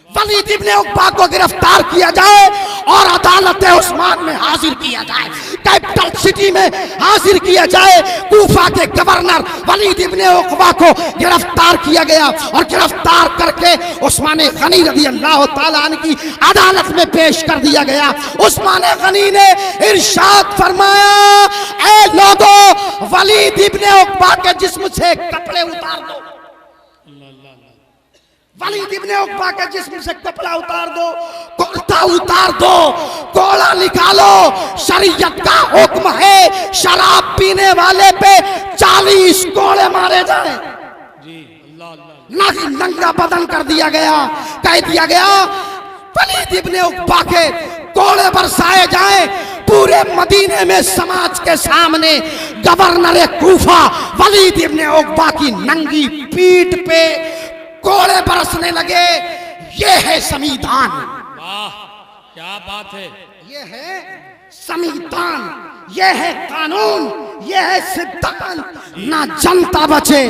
वलीद इब्ने उकबा को गिरफ्तार किया जाए और अदालत उस्मान में हाजिर किया जाए, कैपिटल सिटी में हाजिर किया जाए। कूफा के गवर्नर वलीद इब्ने उकबा को गिरफ्तार किया गया और गिरफ्तार करके उस्मान गनी रज़ी अल्लाह ताला अन्हु की अदालत में पेश कर दिया गया। उस्मान गनी ने इरशाद फरमाया, ऐ लोगों, वलीद इब्ने उकबा के जिस्म से कपड़े उतार दो, वलीद इब्ने उकबा के जिस्म से कपड़ा उतार दो, कुर्ता उतार दो, कोड़ा निकालो। शरीयत का हुक्म है शराब पीने वाले पे 40 कोड़े मारे जाए। जी अल्लाह अल्लाह। नंगा बदन कर दिया गया, कह दिया गया वलीद इब्ने उकबा के कोड़े बरसाए जाए। पूरे मदीने में समाज के सामने गवर्नर कूफा वलीद इब्ने उकबा की नंगी पीठ पे कोड़े बरसने लगे। ये है संविधान, वाह क्या बात है। ये है संविधान, ये है कानून, ये है सिद्धांत। ना जनता बचे,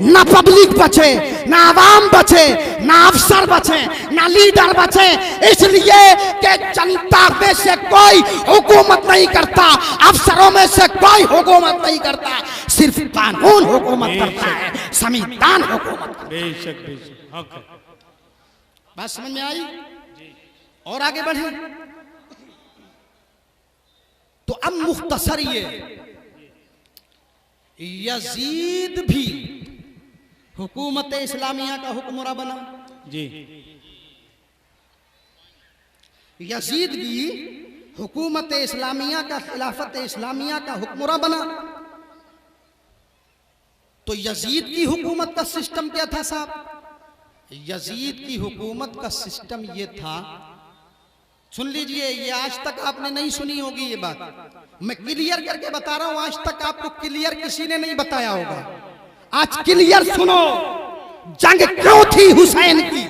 ना पब्लिक बचे, ना आवाम बचे, ना अफसर बचे, ना लीडर बचे, इसलिए कि जनता में से कोई हुकूमत नहीं करता, अफसरों में से कोई हुकूमत नहीं करता, सिर्फ कानून हुकूमत करता है, संविधान हुकूमत करता है। बेशक बेशक हक है। बात समझ में आई? और आगे बढ़े तो अब मुख्तसर ये यजीद भी हुकूमत इस्लामिया का हुक्मरान बना। जी यजीद भी हुकूमत इस्लामिया का, खिलाफत इस्लामिया का हुक्मरान बना। तो यजीद की हुकूमत का सिस्टम क्या था साहब? यजीद की हुकूमत का सिस्टम ये था, सुन लीजिए, ये आज तक आपने नहीं सुनी होगी ये बात, मैं क्लियर करके बता रहा हूं, आज तक आपको क्लियर किसी ने नहीं बताया होगा। आज क्लियर सुनो, जंग क्यों थी हुसैन की,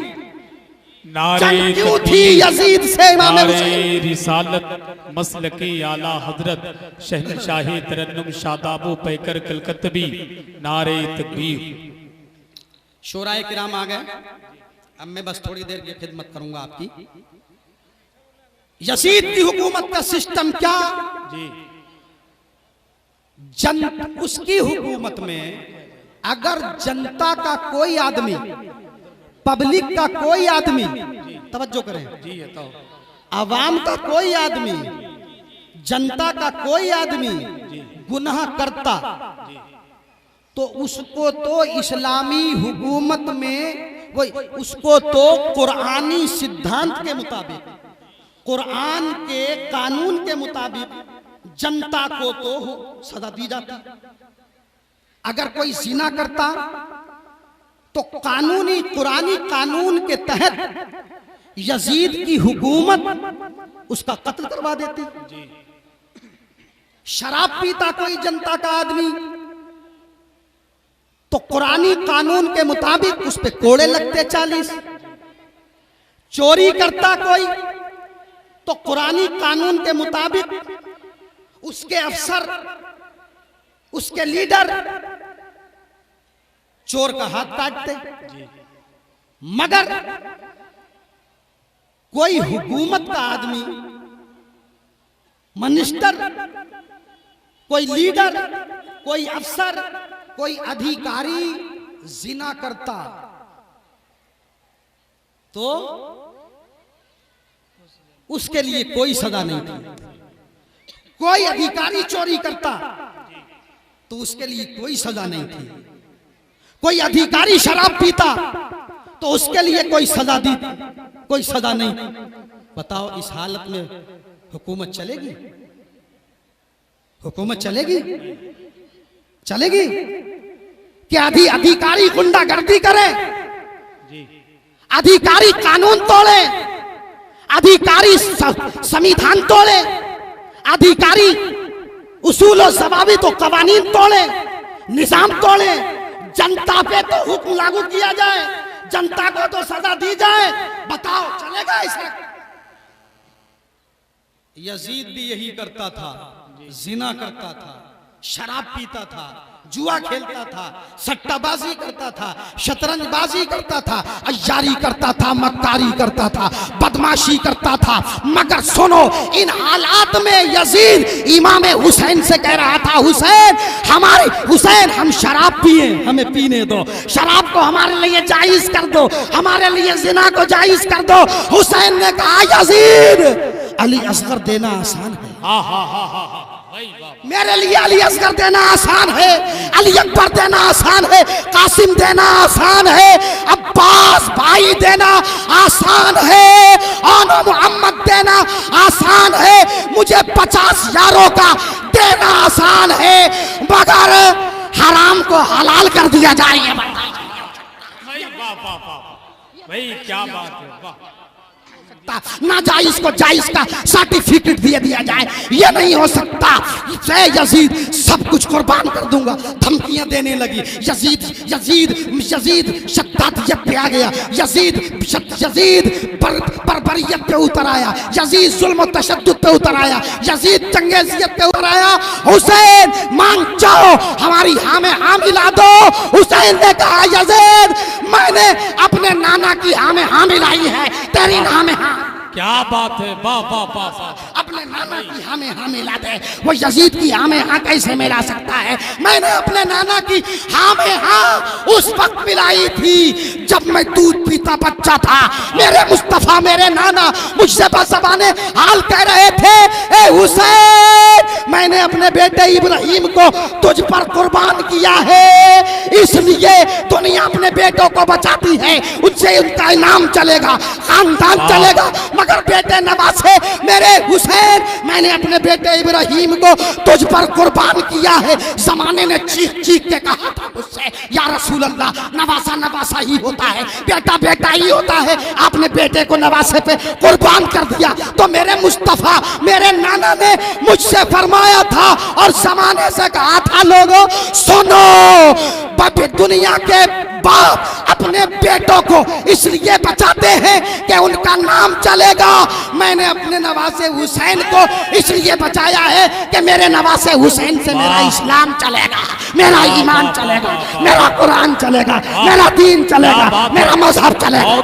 जंग क्यों थी यजीद से इमाम हुसैन? रिसालत मसलकी आला हजरत शहनशाही तरन्नुम शादाबू पैकर कलकत्तबी नारे तकबीर। शोराए किराम आ गए, अब मैं बस थोड़ी देर की खिदमत करूंगा आपकी। यजीद की हुकूमत का सिस्टम क्या? जी उसकी हुकूमत में अगर जनता का कोई आदमी, पब्लिक का कोई आदमी, तवज्जो करें जी, आवाम का कोई आदमी, जनता का कोई आदमी गुनाह करता तो उसको तो इस्लामी हुकूमत में वही, उसको तो कुरानी सिद्धांत के मुताबिक, कुरान के कानून के मुताबिक जनता को तो सजा दी जाती। अगर कोई जिना करता तो कानूनी कुरानी कानून के तहत यजीद की हुकूमत उसका कत्ल करवा देती। शराब पीता कोई जनता का आदमी तो कुरानी कानून के मुताबिक उस पे कोड़े लगते 40। चोरी करता कोई तो कुरानी कानून के मुताबिक उसके अफसर, उसके लीडर चोर का हाथ काटते। मगर कोई हुकूमत का आदमी, मिनिस्टर, कोई लीडर, कोई अफसर, कोई अधिकारी जिना करता तो उसके लिए कोई सजा नहीं थी। कोई अधिकारी चोरी करता तो उसके लिए कोई सजा नहीं थी। कोई अधिकारी शराब पीता तो उसके लिए कोई सजा दी, कोई सजा नहीं। बताओ इस हालत में हुकूमत चलेगी? हुकूमत चलेगी? चलेगी? कि अधिकारी गुंडागर्दी करे, अधिकारी कानून तोड़े, अधिकारी संविधान तोड़े, अधिकारी उसूल और ज़वाबित तो कवानीन तोड़े, निजाम तोड़े, जनता पे तो हुक्म लागू किया जाए, जनता को तो सजा दी जाए। बताओ चलेगा ऐसा? यजीद भी यही करता था, जिना करता था, शराब पीता था, जुआ खेलता था, सट्टाबाजी करता था, शतरंजबाजी करता था, अय्यारी करता था, मक्कारी करता था, बदमाशी करता था। मगर सुनो, इन हालात में यजीद इमाम हुसैन से कह रहा था, हुसैन हम शराब पिए, हमें पीने दो, शराब को हमारे लिए जायज कर दो, हमारे लिए जिना को जायज कर दो। हुसैन ने कहा, यजीद अली असगर देना आसान है, मेरे लिए अली असगर देना आसान है, अली अकबर देना आसान है, कासिम देना आसान है, अब्बास भाई देना आसान है, और मोहम्मद देना आसान है, मुझे 50 यारों का देना आसान है, मगर हराम को हलाल कर दिया जाए। भाई क्या बात है, वाह। नाजायज को जायज का सर्टिफिकेट दे दिया जाए, ये नहीं हो सकता। यजीद सब कुछ कुर्बान कर दूंगा, धमकियां देने लगी। यजीद शद्दातियत पे आ गया, यजीद बर्बरियत पे उतर आया, यजीद जुल्म और तशद्दुद पे उतर आया, यजीद चंगेजियत पे उतर आया। हुसैन मान जाओ, हमारी हाँ में हाँ मिला दो। हुसैन ने कहा, यजीद मैंने अपने नाना की हाँ में हाँ मिलाई है, तेरी हाँ में हाँ। क्या बात है, वाह वाह वाह। अपने नाना की हाँ में हाँ मिला दे। वो यजीद की हाँ में हाँ कैसे मिला सकता है? मैंने अपने नाना की हाँ में हाँ उस वक्त मिलाई थी जब मैं दूध पीता बच्चा था। मेरे मुस्तफा, मेरे नाना मुझसे बज़बाने हाल कह रहे थे, ए हुसैन मैंने अपने बेटे इब्राहिम को तुझ पर कुर्बान किया है, इसलिए दुनिया अपने बेटों को बचाती है, उनसे उनका इनाम चलेगा, खानदान चलेगा, मगर बेटे नवासे मेरे हुसैन, मैंने अपने बेटे इब्राहिम को तुझ पर कुर्बान किया है। जमाने ने चीख चीख के कहा था मुझसे, या रसूल अल्लाह, नवासा नवासा ही होता है, बेटा बेटा ही होता है, आपने बेटे को नवासे पे कुर्बान कर दिया। तो मेरे मुस्तफा, मेरे नाना ने मुझसे फरमाया था और जमाने से कहा था, लोगों सुनो, दुनिया के बाप अपने बेटों को इसलिए बचाते हैं कि उनका नाम चलेगा। मैंने अपने नवासे हुसैन को इसलिए बचाया है कि मेरे नवासे हुसैन से मेरा इस्लाम चलेगा, मेरा ईमान चलेगा, मेरा कुरान चलेगा, मेरा दीन चलेगा, मेरा मजहब चलेगा।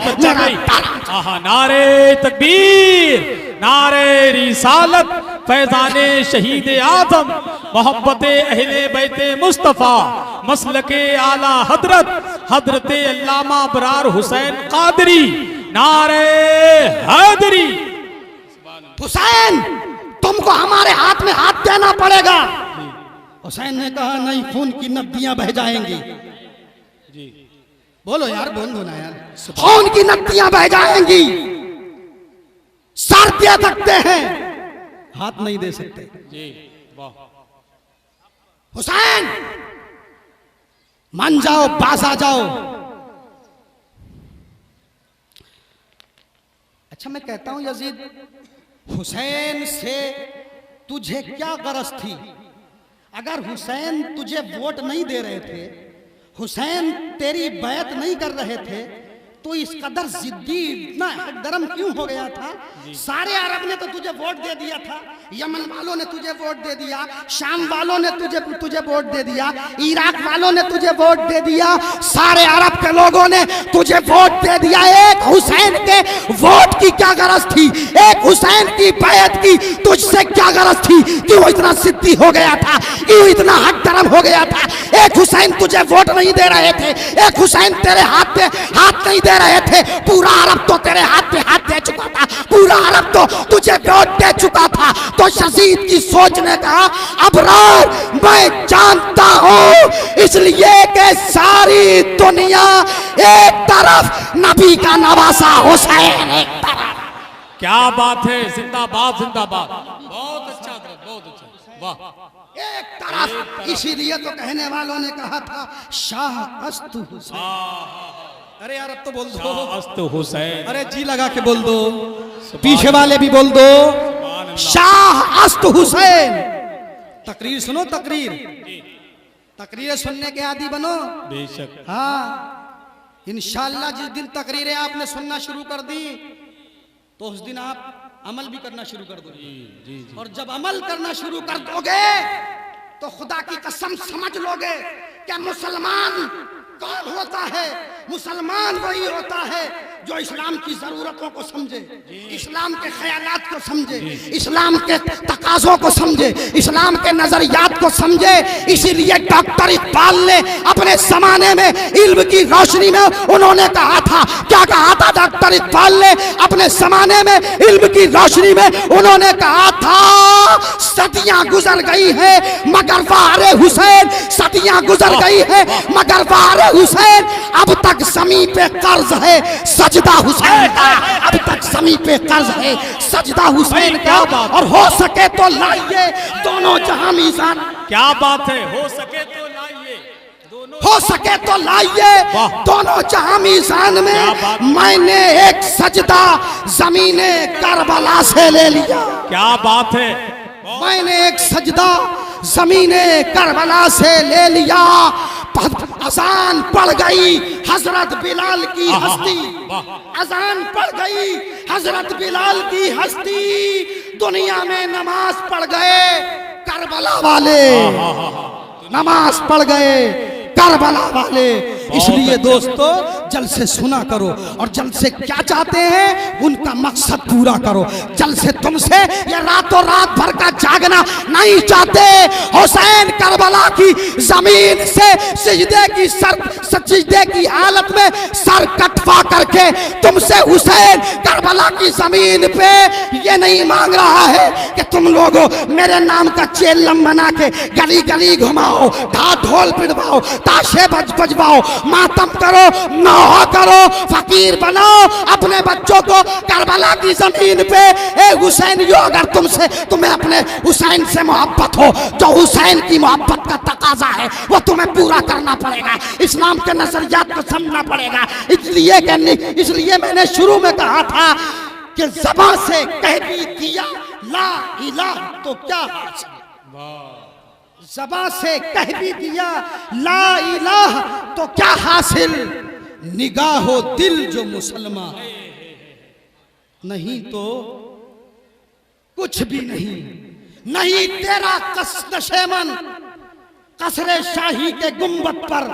नारे तकबीर, नारे रिसालत, फैजाने शहीद आजम, मोहब्बते अहले बैते मुस्तफ़ा, मसलके आला हजरत, हजरते अल्लामा अबरार हुसैन कादरी, नारे हैदरी। हुसैन तुमको हमारे हाथ में हाथ देना पड़ेगा। हुसैन ने कहा, नहीं, खून की नदियां बह जाएंगी। बोलो यार, बोल दो ना यार, खून की नदियां बह जाएंगी। सर दे सकते हैं, हाथ नहीं दे सकते। हुसैन मान जाओ, पास आ जाओ। अच्छा मैं कहता हूं यजीद, हुसैन से तुझे क्या गरज थी? अगर हुसैन तुझे वोट नहीं दे रहे थे, हुसैन तेरी बैत नहीं कर रहे थे, तो इस कदर जिद्दी, इतना हकदरम क्यों हो गया था? सारे अरब ने तो तुझे वोट दे दिया था, यमन वालों ने तुझे वोट दे दिया, शाम वालों ने तुझे वोट दे दिया, इराक वालों ने तुझे वोट दे दिया, सारे अरब के लोगों ने तुझे वोट दे दिया। एक हुसैन के वोट की क्या गरज थी? एक हुसैन की बैत की तुझसे क्या गरज थी? क्यों इतना जिद्दी हो गया था? क्यों इतना हकदरम हो गया था? एक हुसैन तुझे वोट नहीं दे रहे थे, एक हुसैन तेरे हाथ पे हाथ नहीं दे रहे थे, पूरा अरब तो तेरे हाथ पे हाथ दे चुका था, पूरा अरब तो तुझे वोट दे चुका था। तो यजीद की सोच ने कहा, अबरार मैं जानता हूं इसलिए कि सारी दुनिया एक तरफ, नबी का नवासा हुसैन एक तरफ। क्या बात है, जिंदाबाद जिंदाबाद। बहुत अच्छा, बहुत अच्छा, वाह। एक तरफ। इसीलिए तो कहने वालों ने कहा था शाह अस्तु हुसैन। अरे यार अब तो बोल दो अस्त हुसैन। अरे जी लगा के बोल दो, पीछे वाले भी बोल दो शाह अस्तु हुसैन। तकरीर सुनो, तकरीर, तकरीरें सुनने के आदी बनो। बेशक। हाँ इंशाअल्लाह जिस दिन तकरीरें आपने सुनना शुरू कर दी तो उस दिन आप अमल भी करना शुरू कर दोगे। और जब अमल करना शुरू कर दोगे तो खुदा की कसम समझ लोगे कि मुसलमान कौन होता है। मुसलमान वही होता है जो इस्लाम की जरूरतों को समझे, इस्लाम के ख्यालात को समझे, इस्लाम के तकाज़ों को समझे, इस्लाम के नजरियात को समझे। इसीलिए डॉक्टर इकबाल ने अपने जमाने में इल्म की रोशनी में उन्होंने कहा था, क्या कहा था डॉक्टर इकबाल ने अपने जमाने में इल्म की रोशनी में? उन्होंने कहा था सदियां गुजर गई है मगर वारे हुसैन, सदियां गुजर गई है मगर वारे हुसैन, अब तक ज़मीं पे कर्ज है सजदा हुसैन का, अब तक ज़मीं पे कर्ज है सजदा हुसैन का। और हो सके तो लाइए दोनों जहां मीज़ान। क्या बात है, हो सके तो लाइए दोनों, हो सके तो लाइए दोनों जहां मीज़ान में। मैंने एक सजदा ज़मीने करबला से ले लिया। क्या बात है, मैंने एक सजदा ज़मीने करबला से ले लिया। अजान पड़ गई हजरत बिलाल की हस्ती, अजान पड़ गई हजरत बिलाल की हस्ती। दुनिया में नमाज पढ़ गए करबला वाले, नमाज पढ़ गए करबला वाले। इसलिए दोस्तों जल्द से सुना करो और जल्द से क्या चाहते हैं उनका मकसद पूरा करो। जल्द से तुमसे ये रातों रात भर का जागना नहीं चाहते। हुसैन करबला की जमीन से सजदे की हालत में सर कटवा करके तुमसे हुसैन करबला की जमीन पे ये नहीं मांग रहा है कि तुम लोगों मेरे नाम का चेल्लम बना के गली गली घुमाओ, ढोल पिटवाओ, ताशे बजवाओ, मातम करो, नौहा करो, फकीर बनाओ अपने बच्चों को करबला की जमीन पे। ए हुसैनियों, अगर तुम्हें अपने हुसैन से मोहब्बत हो, जो हुसैन की मोहब्बत का तकाजा है वो तुम्हें पूरा करना पड़ेगा, इस्लाम के नजरियात को समझना पड़ेगा। इसलिए मैंने शुरू में कहा था कि ज़बान से कह भी दिया ला इलाहा तो क्या हासिल, ज़बान से कह भी दिया ला इलाहा तो क्या हासिल, निगाहो दिल जो मुसलमान नहीं तो कुछ भी नहीं। नहीं तेरा नशेमन कसरे शाही के गुंबद पर,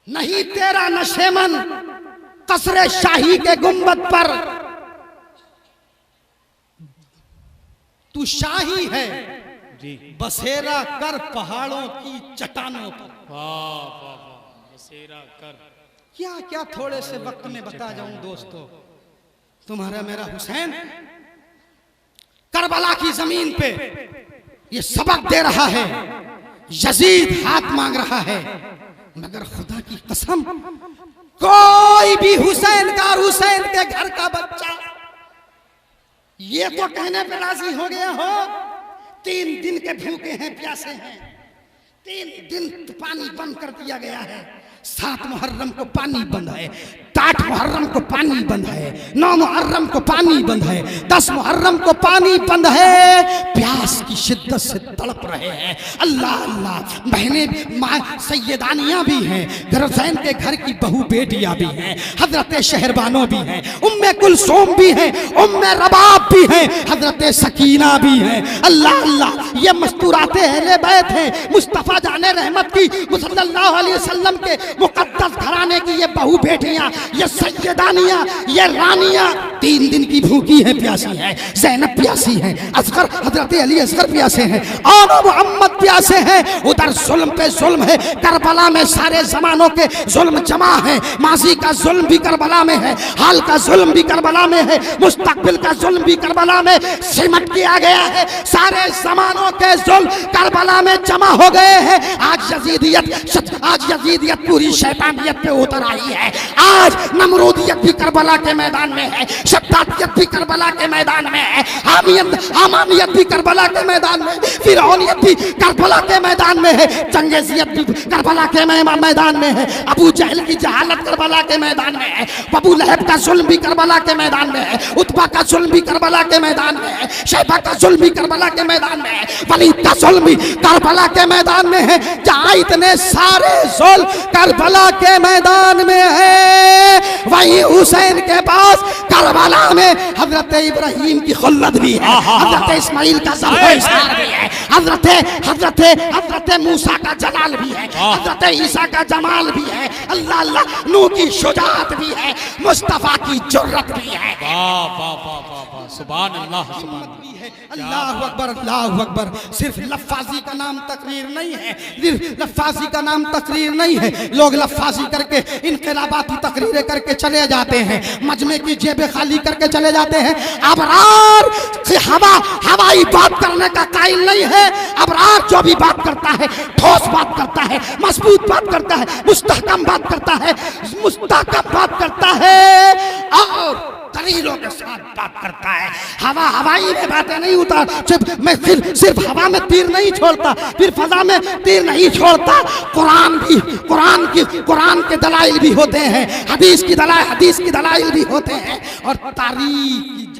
नहीं तेरा नशेमन कसरे शाही के गुंबद पर। तू शाही है बसेरा कर पहाड़ों की चट्टानों पर। बसेरा कर। क्या क्या थोड़े से वक्त में बता जाऊं दोस्तों। तुम्हारा मेरा हुसैन करबला की जमीन पे ये सबक दे रहा है, यजीद हाथ मांग रहा है, मगर खुदा की कसम कोई भी हुसैन का और हुसैन के घर का बच्चा ये तो कहने पे राजी हो गया हो 3 दिन के भूखे हैं, प्यासे हैं, 3 दिन पानी बंद कर दिया गया है। 7 मुहर्रम को पानी बंद है, 8 मुहर्रम को पानी बंद है, 9 मुहर्रम को पानी बंद है, 10 मुहर्रम को पानी बंद है। प्यास की शिद्दत से तड़प रहे हैं। अल्लाह अल्लाह, बहनें सैयदानियाँ भी हैं, हुसैन के घर की बहू बेटियाँ भी हैं, हजरत शहरबानो भी हैं, उम्मे कुलसूम भी हैं, उम्मे रबाब भी हैं, हजरत सकीना भी हैं। अल्लाह अल्लाह, ये मस्तूराते अहले बैत हैं, मुस्तफ़ा जाने रहमत की सल्लल्लाहु अलैहि वसल्लम के मुकद्दस घराने की ये बहू बेटियाँ, ये सैयदानियाँ, ये रानियाँ 3 दिन की भूखी हैं, प्यासी हैं। ज़ैनब प्यासी हैं, असगर हजरत अली असगर प्यासे हैं, और मोहम्मद प्यासे हैं। उधर जुल्म पे जुल्म है, करबला में सारे जमानों के जुल्म जमा है। माजी का जुल्म भी करबला में है, हाल का जुल्म भी करबला में है, मुस्तकबिल का जुल्म भी करबला में सिमट किया गया है। सारे जमानों के जुल्म करबला में जमा हो गए हैं। आज यजीदियत पूरी शैतानियत पे उतर आई है। आज आज नमरूदियत भी करबला के मैदान में है, शद्दादियत भी करबला के मैदान में है, हामानियत भी करबला के मैदान में, फिरौनियत भी करबला के मैदान में है, चंगेजियत भी करबला के मैदान में है, अबू जहल की जहालत करबला के मैदान में है, अबू लहब का जुल्म भी करबला के मैदान में है, उतबा का जुल्म भी करबला के मैदान में है, शैबा का जुल्म भी करबला के मैदान में है, वलीद का जुल्म भी करबला के मैदान में है। जहां इतने सारे जुल्म करबला के मैदान में है, वहीं हुसैन के पास करबला में हजरत इब्राहिम की खुल्लत भी है, हजरत इस्माइल का ज़बह भी है, हजरत मूसा का जलाल भी है, हजरत ईसा का जमाल भी है, अल्लाह अल्लाह नूह की शुजाअत भी है, मुस्तफा की जुर्रत भी है। वाह वाह वाह वाह वाह, सुभान अल्लाह सुभान अल्लाह अकबर अल्लाह अकबर। सिर्फ लफ्फाजी का नाम तकरीर नहीं है, सिर्फ लफ्फाजी का नाम तकरीर नहीं है। लोग लफ्फाजी करके इनकलाबाती तकरीरें करके चले जाते हैं, मजमे की जेबें खाली करके चले जाते हैं। अबरार हवाई बात करने का कायल नहीं है। अबरार जो भी बात करता है, ठोस बात करता है, मजबूत बात करता है, मुस्तहकम बात करता है, मुस्तहकम बात करता है और दलीलों के साथ बात करता है। हवाई में बातें नहीं उतार, मैं सिर्फ हवा में तीर नहीं छोड़ता, फिर फजा में तीर नहीं छोड़ता। कुरान के दलाइल भी होते हैं, हदीस की दलाइल भी होते हैं और तारीख की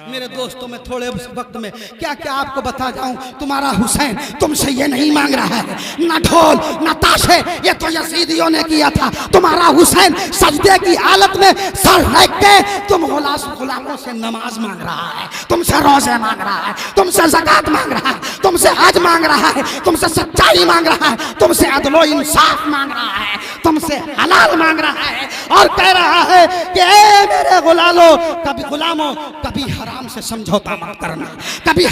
मेरे दोस्तों में थोड़े वक्त में क्या क्या आपको बता जाऊं। तुम्हारा हुसैन तुमसे ये नहीं मांग रहा है, न ढोल न ताशे, ये तो यजीदियों ने किया था। तुम्हारा हुसैन सजदे की हालत में सर रख के तुम गुलामों से नमाज मांग रहा है, तुमसे रोजे मांग रहा है, तुमसे ज़कात मांग रहा है, तुमसे हज मांग रहा है, तुमसे सच्चाई मांग रहा है, तुमसे अदलो इंसाफ मांग रहा है, तुमसे हलाल मांग रहा है और कह रहा है कि ए मेरे गुलामों कभी हराम से समझौता मत करना, कभी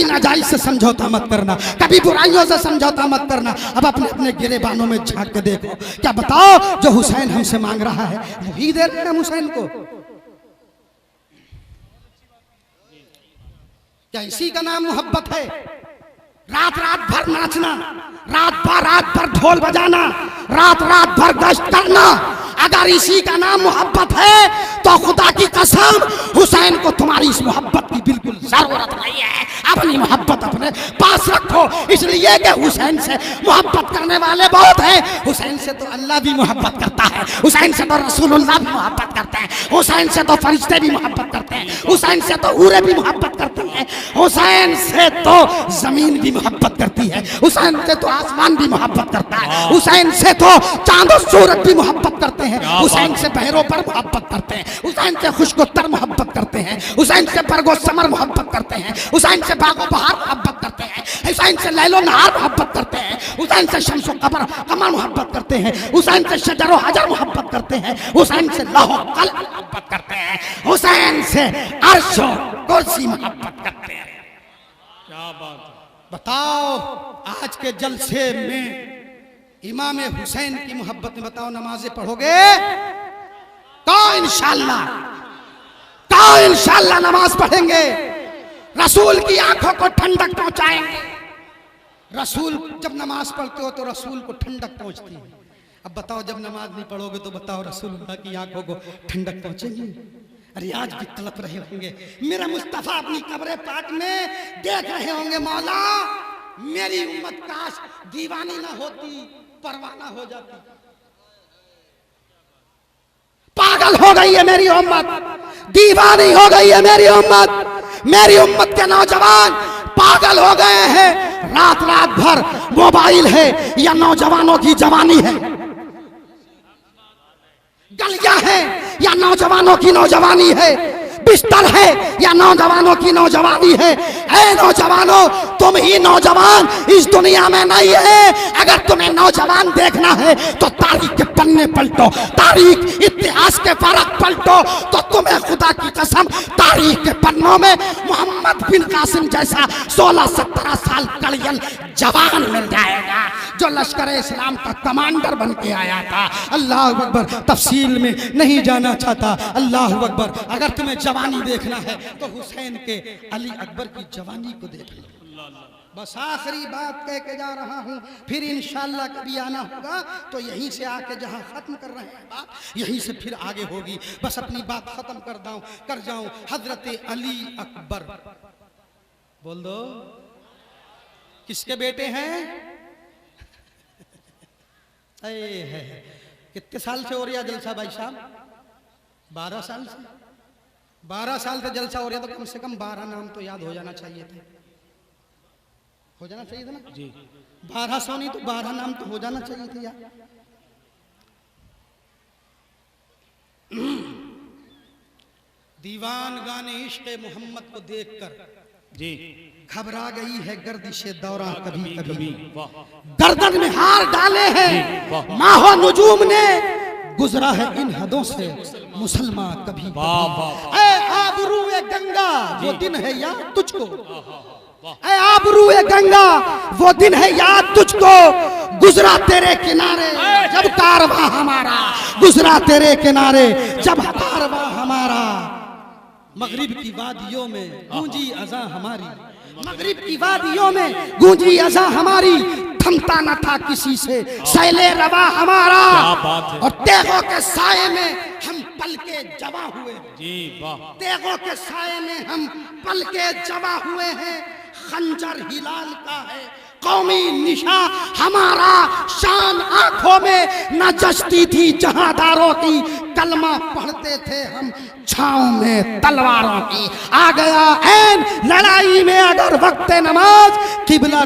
नाजायज से समझौता मत करना, कभी बुराइयों से समझौता मत करना। अब अपने अपने गिरेबानों में झांक के देखो, क्या बताओ जो हुसैन हमसे मांग रहा है वही दे रहे हैं हुसैन को। क्या इसी का नाम मोहब्बत है? रात भर नाचना, रात भर ढोल बजाना, रात भर गश्त करना, अगर इसी का नाम मोहब्बत है तो खुदा की कसम हुसैन को तुम्हारी इस मोहब्बत की बिल्कुल जरूरत नहीं है। अपनी मोहब्बत अपने पास रखो, इसलिए कि हुसैन से मोहब्बत करने वाले बहुत हैं। हुसैन से तो अल्लाह भी मोहब्बत करता है, हुसैन से तो रसूलुल्लाह भी मोहब्बत करते हैं, हुसैन से तो फरिश्ते भी मोहब्बत करते हैं, हुसैन से तो हूरें भी मोहब्बत करती हैं, हुसैन से तो जमीन भी मोहब्बत करती है, हुसैन से तो आसमान भी मोहब्बत करता है, हुसैन से तो चांद और सूरज भी मोहब्बत करते हैं, हुसैन से बहरों पर मोहब्बत करते हैं, हुसैन से खुशकोत्तर मोहब्बत करते हैं, हुसैन से बरगो समर मोहब्बत करते हैं, हुसैन से बागो बहार मोहब्बत करते हैं, हुसैन से लैलो नहार मोहब्बत करते हैं, हुसैन से शम्सो कमर मोहब्बत करते हैं, हुसैन से शजरो हजर मोहब्बत करते हैं, हुसैन से लौह कलम मोहब्बत करते हैं, हुसैन से अर्श और कुर्सी मोहब्बत करते हैं। क्या बात है। बताओ आज के जलसे में इमाम हुसैन की मोहब्बत में बताओ नमाजें पढ़ोगे? इंशाल्लाह नमाज पढ़ेंगे, रसूल की आंखों को ठंडक पहुंचाएंगे। रसूल जब नमाज पढ़ते हो तो रसूल को ठंडक पहुंचती है। अब बताओ जब नमाज नहीं पढ़ोगे तो बताओ रसूलुल्लाह की आंखों को ठंडक पहुंचेगी? अरे आज भी तड़प रहे होंगे, मेरा मुस्तफा अपनी कब्र पाक में देख रहे होंगे, मौला मेरी उम्मत काश दीवानी ना होती, परवाना हो जाती। पागल हो गई है मेरी उम्मत, दीवानी हो गई है मेरी उम्मत के नौजवान पागल हो गए हैं। रात भर मोबाइल है या नौजवानों की जवानी है, गलियां हैं या नौजवानों की नौजवानी है, बिस्तर है या नौजवानों की नौजवानी है। ऐ नौजवानों, तुम ही नौजवान इस दुनिया में नहीं है। अगर तुम्हें नौजवान देखना है तो तारीख के पन्ने पलटो, तारीख इतिहास के फरक पलटो, तो तुम्हें खुदा की कसम तारीख के पन्नों में मोहम्मद बिन कासिम जैसा 16-17 साल कड़ियल जवान मिल जाएगा जो लश्कर इस्लाम का कमांडर बन के आया था। अल्लाह अकबर, तफसील में नहीं जाना चाहता। अल्लाह अकबर, अगर तुम्हें जवानी देखना है तो हुसैन के अली अकबर की जवानी को देख लो। बस आखिरी बात कह के जा रहा हूं, फिर इंशाअल्लाह कभी आना होगा तो यहीं से आके जहां खत्म कर रहे हैं बात, यहीं से फिर आगे होगी। बस अपनी बात खत्म कर जाऊं। हजरत अली अकबर, बोल दो किसके बेटे हैं? है कितने साल से हो रहा जलसा भाई साहब? 12 साल से। 12 साल से जलसा हो रहा, तो कम से कम 12 नाम तो याद हो जाना चाहिए थे। हो जाना चाहिए था ना जी। 1200 नहीं तो 12 नाम तो हो जाना चाहिए थे यार। दीवान गाने इश्क़ मोहम्मद को देखकर जी घबरा गई है गर्दिशे दौरा कभी कभी, गर्दन में हार डाले हैं माहो नुजूम ने, गुजरा है इन हदों से मुसलमान कभी। ऐ आबरूए गंगा वो दिन है याद तुझको, ऐ आबरूए गंगा वो दिन है याद तुझको, गुजरा तेरे किनारे जब कारवां हमारा, गुजरा तेरे किनारे जब कारवां हमारा। मगरिब की वादियों में गूंजी अज़ा हमारी, मगरिब की वादियों में गूंजी अज़ा हमारी, थमता न था किसी से सैले रवा हमारा, और तेगों के साए में हम पल के जवा हुए जी, तेगों के साए में हम पल के जवा हुए हैं। खंजर हिलाल का है कौमी निशा हमारा, शान आंखों में न जचती थी जहादारों की, कलमा पढ़ते थे हम छाँव में तलवारों की। आ गया ऐन लड़ाई में अगर वक्त नमाज, किबला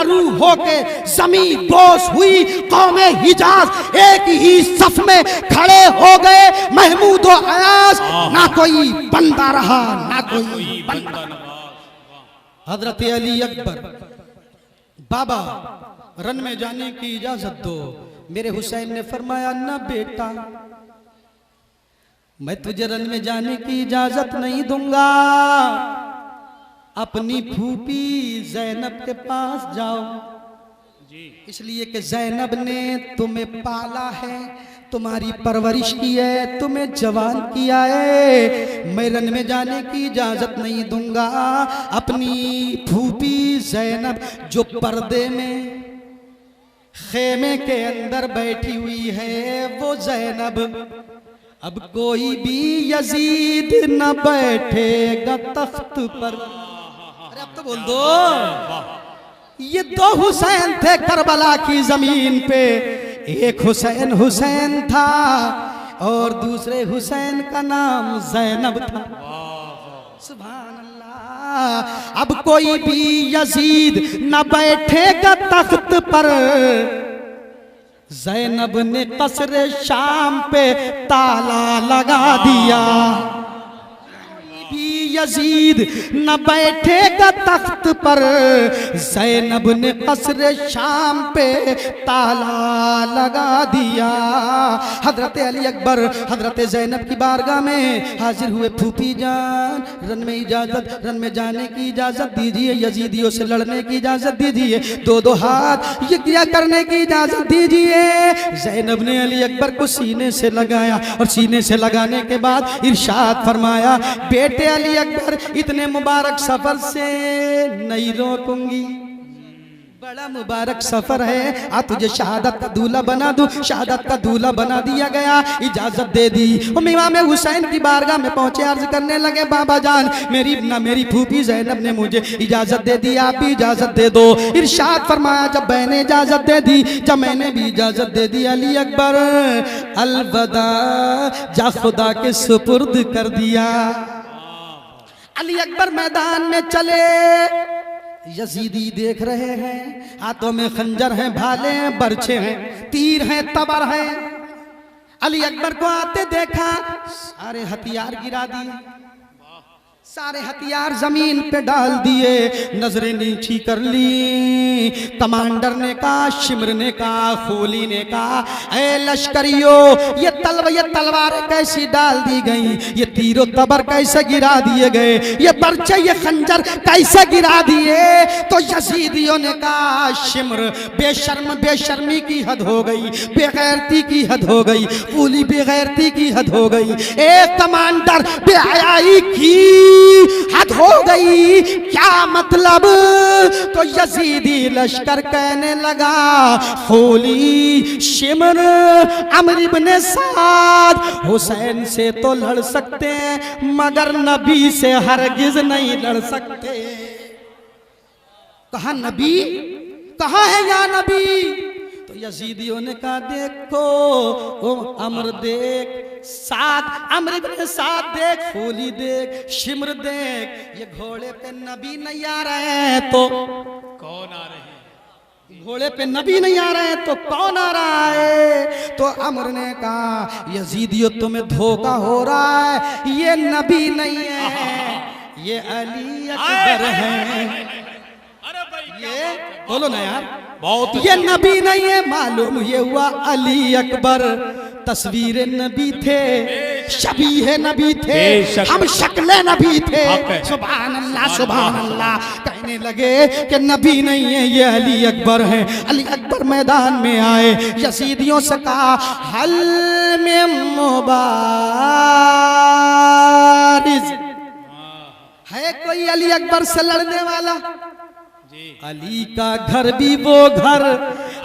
रू होके जमी बोस हुई कौमे हिजाज, एक ही सफ में खड़े हो गए महमूद और अयाज, ना कोई बंदा रहा ना कोई बंदा। हजरत अली अकबर, बाबा रन में जाने की इजाजत दो। मेरे हुसैन ने फरमाया ना बेटा, मैं तुझे रन में जाने की इजाजत नहीं दूंगा, अपनी फूफी ज़ैनब के पास जाओ, इसलिए कि ज़ैनब ने तुम्हें पाला है, तुम्हारी परवरिश की है, तुम्हें जवान किया है। मैं रन में जाने की इजाजत नहीं दूंगा, अपनी फूफी ज़ैनब जो पर्दे में खेमे के अंदर बैठी हुई है, वो ज़ैनब, अब कोई भी यजीद न बैठेगा तख्त पर। अरे अब तो बोल दो, ये 2 हुसैन थे करबला की जमीन पे, एक हुसैन था और दूसरे हुसैन का नाम ज़ैनब था। सुभान अल्लाह। अब कोई भी यजीद न बैठेगा तख्त पर, ज़ैनब ने कसरे शाम पे ताला लगा दिया। यजीद न बैठेगा तख्त पर, ज़ैनब ने कसरे शाम पे ताला लगा दिया। हजरत अली अकबर हजरत ज़ैनब की बारगाह में हाजिर हुए। फूफी जान, रन में इजाजत, रन में जाने की इजाजत दीजिए, यजीदियों से लड़ने की इजाजत दीजिए, 2-2 हाथ ये क्या करने की इजाजत दीजिए। ज़ैनब ने अली अकबर को सीने से लगाया और सीने से लगाने के बाद इरशाद फरमाया, बेटे अली अकबर, इतने मुबारक सफर से नहीं रोकूंगी, बड़ा मुबारक सफर है, आ तुझे शहादत का दूल्हा बना दूं। शहादत का दूल्हा बना दिया गया, इजाजत दे दी। इमाम हुसैन की बारगाह में पहुंचे, अर्ज करने लगे, बाबा जान मेरी फूफी ज़ैनब ने मुझे इजाजत दे दी, आप भी इजाजत दे दो। इरशाद फरमाया, जब मैंने इजाजत दे दी, जब मैंने भी इजाजत दे दी, अली अकबर अलविदा, जा खुदा के सुपुर्द कर दिया। अली अकबर मैदान में चले, यजीदी देख रहे हैं, हाथों में खंजर हैं, भाले हैं, बरछे हैं, तीर हैं, तबर हैं। अली अकबर को आते देखा, सारे हथियार गिरा दिए, सारे हथियार जमीन पे डाल दिए, नजरें नीची कर ली। कमांडर ने कहा, शिमर ने कहा, खोली ने कहा, ऐ लश्करियों, ये तलवारें कैसी डाल दी गई, ये तीरों तबर कैसे गिरा दिए गए, ये बर्चे ये खंजर कैसे गिरा दिए। तो यजीदियों ने कहा शिम्र बेशर्मी की हद हो गई, बेगैरती की हद हो गई, पूरी बेगैरती की हद हो गई, एक कमांडर बेहयाई की हद हो गई। क्या मतलब? तो यजीदी लश्कर कहने लगा फूली शिम्र अमर इब्ने साद हुसैन से तो लड़ सकते हैं मगर नबी से हरगिज नहीं लड़ सकते। कहा नबी? कहा है या नबी? तो यजीदियों ने कहा देखो ओ अमर देख, साद अमर इब्ने साद देख, फूली देख, शिम्र देख, ये घोड़े पे नबी नहीं आ रहे हैं तो कौन आ रहे हैं? घोड़े पे नबी नहीं आ रहे हैं तो कौन आ रहा है? तो अमर ने कहा यजीदियों तुम्हें धोखा हो रहा है, ये नबी नहीं है, ये अली अकबर है। ये बोलो ना यार, बहुत ये नबी नहीं है, मालूम ये हुआ अली अकबर। तस्वीर नबी थे, शबीह नबी थे, हम शक्ल नबी थे। सुभान अल्लाह सुभान अल्लाह। कहने लगे कि नबी नहीं है, ये अली अकबर है। अली अकबर मैदान में आए, यजीदियों से कहा हल में मुबारिज है कोई अली अकबर से लड़ने वाला? अली का घर भी वो घर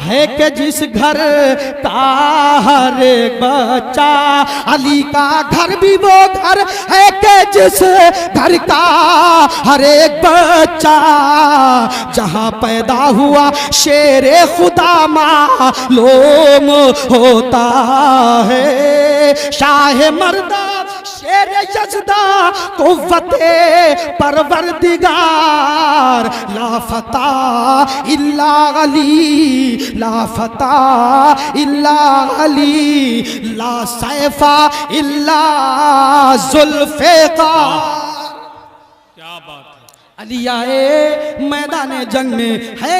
है कि जिस घर का हर एक बच्चा, अली का घर भी वो घर है कि जिस घर का हर एक बच्चा, जहां पैदा हुआ शेरे खुदा मालूम होता है। शाह मर्दा शेर यज़दा कुव्वते परवरदिगार, लाफता इल्ला अली, लाफता इल्ला अली, ला सैफा इल्ला जुल्फ़िकार। क्या बात है? अली आए मैदान जंग में, है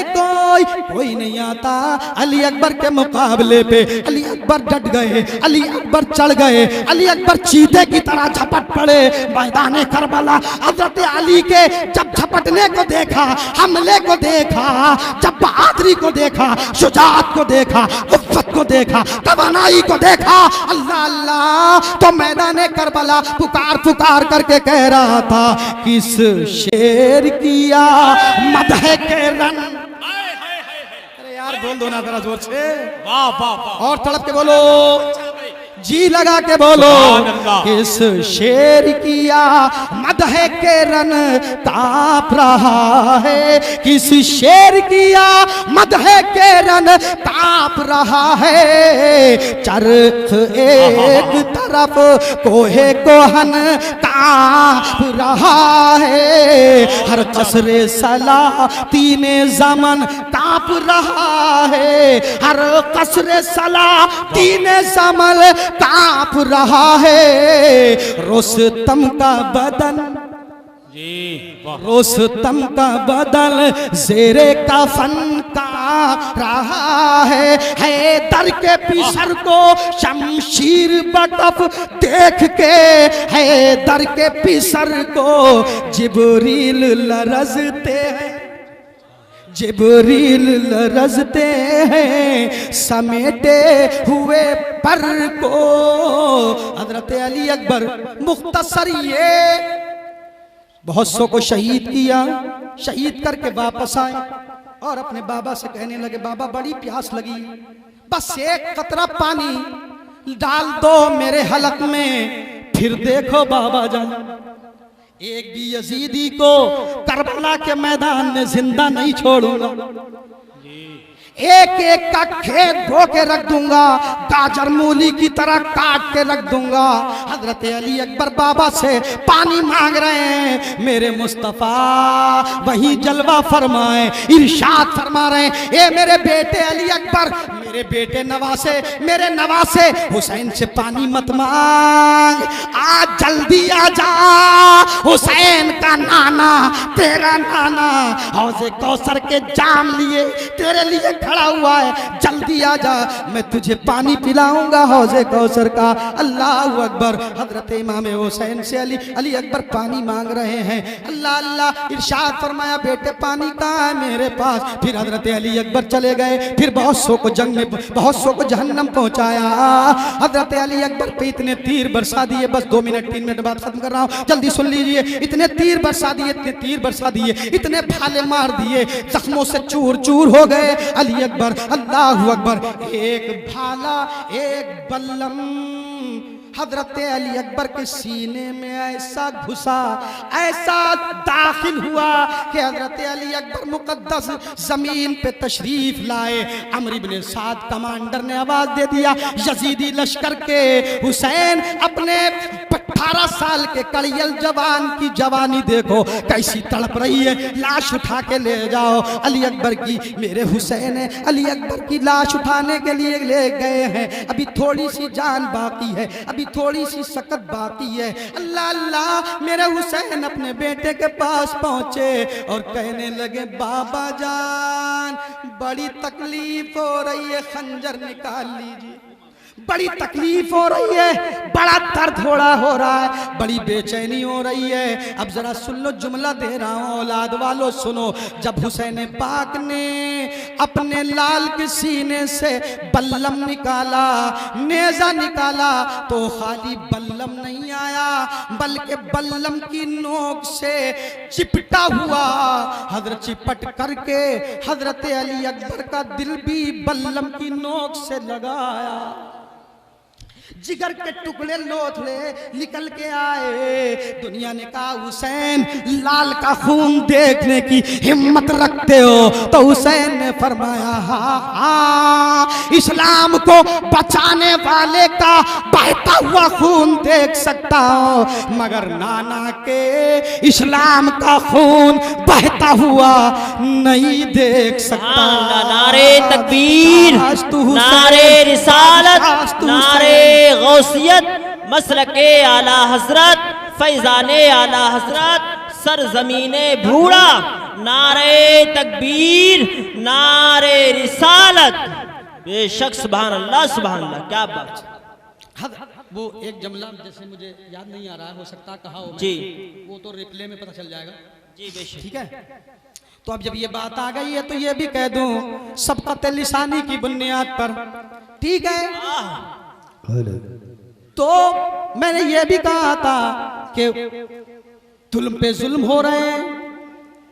कोई नहीं आता अली अकबर के मुकाबले पे। अली अकबर डट गए, अली अकबर चढ़ गए, अली अकबर चीते की तरह झपट पड़े मैदान करबला। हजरत अली के जब झपटने को देखा, हमले को देखा, जब बहादुरी को देखा, शुजाअत को देखा, कुव्वत को देखा, तवानाई को देखा, अल्लाह अल्लाह, तो मैदान करबला पुकार पुकार करके कह रहा था किस शेर किया मदह के रन। अरे यार बोल दो ना जरा जोर से, वाह वाह वाह, और तड़प के बोलो, जी लगा के बोलो, किस शेर किया मदह के रन ताप रहा है, किस शेर किया मदह के रन ताप रहा है। चरख एक तरफ कोहे कोहन कांप रहा है, हर कसरे सलातीने ज़मन कांप रहा है, हर कसरे सलातीने ज़मन कांप रहा है। रुस्तम का बदन, रुस्तम का बदल ज़ेरे कफन कांप रहा है दर के पिसर को शमशीर बकफ देख के, है दर के पिसर को जिब्रील लरजते हैं, जिब्रील लरजते हैं समेटे हुए पर को। हजरत अली अकबर मुख्तसर ये बहुत सौ को शहीद किया, शहीद करके वापस आए और अपने बाबा से कहने लगे बाबा बड़ी प्यास लगी, बस एक कतरा पानी डाल दो मेरे हलक में, फिर देखो बाबा जान एक भी यजीदी को करबला के मैदान में जिंदा नहीं छोड़ूंगा, एक एक का खेत धो के रख दूंगा, गाजर मूली की तरह काट के रख दूंगा। हजरत अली अकबर बाबा से पानी मांग रहे हैं, मेरे मुस्तफ़ा वही जलवा फरमाए, इरशाद फरमा रहे हैं, ए मेरे बेटे अली अकबर, मेरे मेरे बेटे नवासे, मेरे नवासे हुसैन से पानी मत मांग, आज जल्दी आ जा, हुसैन का नाना, तेरा नाना हौज़े कौसर के जाम लिए तेरे लिए खड़ा हुआ है, जल्दी आ जा, मैं तुझे पानी पिलाऊंगा हौज़े कौसर का। अल्लाह अकबर। हजरत इमाम हुसैन से अली अकबर पानी मांग रहे हैं। अल्लाह अल्लाह इरशाद फरमाया, बेटे पानी कहाँ है मेरे पास। फिर हजरत अली अकबर चले गए, फिर बहुत सौ को जंग में, बहुत सौ को जहन्नम पहुंचाया। हजरत अली अकबर पे इतने तीर बरसा दिए, बस 2 मिनट 3 मिनट बाद खत्म कर रहा हूँ, जल्दी सुन लीजिए। इतने तीर बरसा दिए, इतने तीर बरसा दिए, इतने भाले मार दिए, जख्मों से चूर चूर हो गए अली अकबर। अल्लाह अकबर। एक भाला, एक बल्लम हजरत अली अकबर के सीने में ऐसा घुसा, ऐसा दाखिल हुआ कि हजरत अली अकबर मुकद्दस जमीन पे तशरीफ लाए। अमर इब्न साद कमांडर ने आवाज दे दिया, यजीदी लश्कर के हुसैन अपने 18 साल के कड़ियल जवान की जवानी देखो कैसी तड़प रही है, लाश उठा के ले जाओ। अली अकबर की, मेरे हुसैन है, अली अकबर की लाश उठाने के लिए ले गए हैं, अभी थोड़ी सी जान बाकी है, अभी थोड़ी सी सकत बाकी है। अल्लाह अल्लाह, मेरे हुसैन अपने बेटे के पास पहुंचे और कहने लगे, बाबा जान बड़ी तकलीफ हो रही है, खंजर निकाल लीजिए, बड़ी तकलीफ हो रही है, बड़ा दर्द हो रहा है, बड़ी बेचैनी हो रही है। अब जरा सुन लो, जुमला दे रहा हूं औलाद वालों सुनो। जब हुसैन पाक ने अपने लाल के सीने से बल्लम निकाला, नेजा निकाला, तो खाली बल्लम नहीं आया, बल्कि बल्लम की नोक से चिपटा हुआ, हजरत चिपट करके हजरत अली अकबर का दिल भी बल्लम की नोक से लगाया। जिगर के टुकड़े लोथड़े निकल के आए। दुनिया ने कहा, हुसैन लाल का खून देखने की हिम्मत रखते हो? तो हुसैन ने फरमाया, हाँ हाँ, इस्लाम को बचाने वाले का बहता हुआ खून देख सकता हूं, मगर नाना के इस्लाम का खून बहता हुआ नहीं देख सकता। नारे तकबीर, नारे रिसालत, नारे गौसियत, मसलके आला हजरत, फैजाने आला हजरत, सरजमीने भूड़ा, नारे तकबीर, नारे रिसालत। बेशक सुभान अल्लाह, सुभान अल्लाह, क्या बात। वो एक जुमला जैसे मुझे याद नहीं आ रहा है, हो सकता कहा हो जी, वो तो रिप्ले में पता चल जाएगा जी बेशक। ठीक है, तो अब जब ये बात आ गई है तो ये भी कह दूं, सबकत लिसानी की बुनियाद पर, ठीक है। तो मैंने ये भी कहा था कि जुल्म पे जुल्म हो रहे हैं,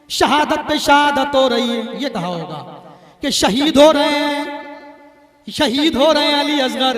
शहादत पे शहादत हो रही है। ये कहा होगा कि शहीद हो रहे हैं, शहीद हो रहे हैं अली असगर,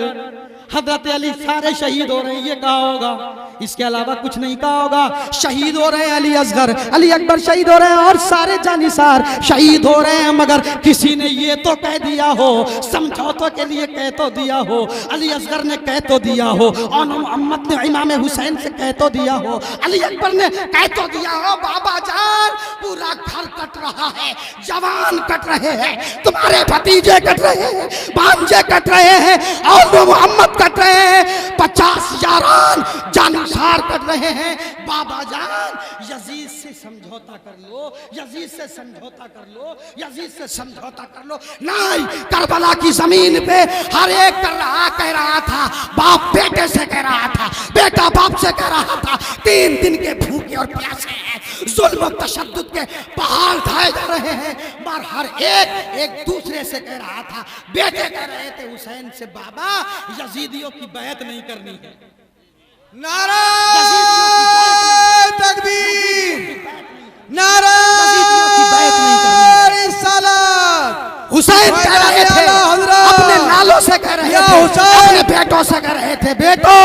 हजरत अली सारे शहीद हो रहे हैं, ये कहा होगा। इसके अलावा कुछ नहीं कहा होगा। शहीद हो रहे हैं अली असगर, अली अकबर शहीद हो रहे हैं और सारे जानिसार शहीद हो रहे हैं, मगर किसी ने ये तो कह दिया हो, समझौतों के लिए कह तो दिया हो, अली असगर ने कह तो दिया हो, और मोहम्मद ने इमाम हुसैन से कह तो दिया हो, अली अकबर ने कह तो दिया हो, बाबा जान पूरा घर कट रहा है, जवान कट रहे हैं, तुम्हारे भतीजे कट रहे हैं, भांजे कट रहे हैं, और मोहम्मद कट रहे हैं, 50 यारान जानिसार कट रहे हैं। बाबा जान यजीद से समझौता कर लो, यजीद से समझौता कर लो, यजीद से समझौता कर लो। नहीं, करबला की जमीन पे हर एक कह रहा था, बाप बेटे से कह रहा था, बेटा बाप से कह रहा था, 3 दिन के भूखे और प्यासे हैं, जुल्म और तशद्दुद के पहाड़ ढाए जा रहे हैं, पर हर एक दूसरे से कह रहा था। बेटे कह रहे थे हुसैन से, बाबा यजीदियों की बैत नहीं करनी है। नारा तकबीर, नारा रिसालत। हुसैन कह रहे थे, अपने लालों से कह रहे थे, अपने बेटों से कह रहे थे, बेटो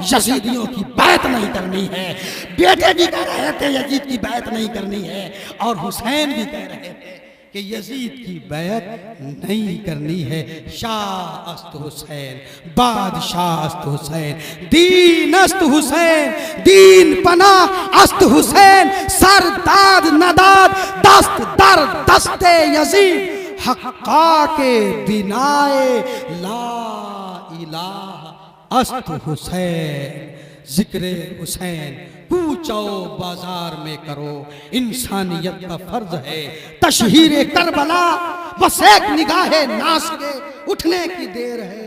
यजीदियों की बैत नहीं करनी है। बेटे भी कह रहे थे यजीद की बैत नहीं करनी है, और हुसैन भी कह रहे थे कि यजीद की बैत नहीं करनी है। शाह अस्त हुसैन, बादशाह अस्त हुसैन, दीन अस्त हुसैन, दीन पना अस्त हुसैन, सरदाद नदाद दस्त दर दस्ते यजीद हक्का के बिनाए ला इलाहा अस्त हुसैन जिक्र हुसैन पूछो बाजार में करो इंसानियत का फर्ज है तशहीर करबला बस एक निगाहे नास के उठने की देर है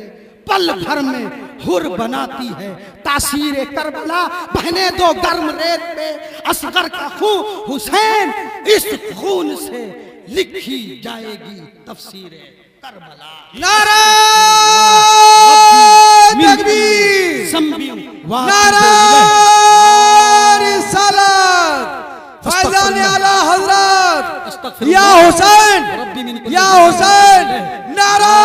पल भर में हुर बनाती है तासीर करबला बहने दो गर्म रेत पे असगर का खून हुसैन इस खून से लिखी जाएगी तफसीर करबला नारा तकबीर नारा रिसालत फैजान आला हजरत या हुसैन नारा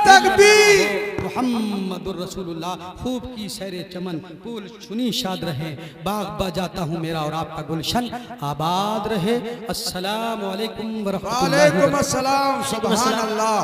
तकबीर मुहम्मदुर रसूलुल्लाह खूब की सैरे चमन फूल चुनी शाद रहे बाग बजाता हूँ मेरा और आपका गुलशन आबाद रहे। अस्सलामु अलैकुम व रहमतुल्लाहि व बरकातहू। वालेकुम अस्सलाम सुभान अल्लाह।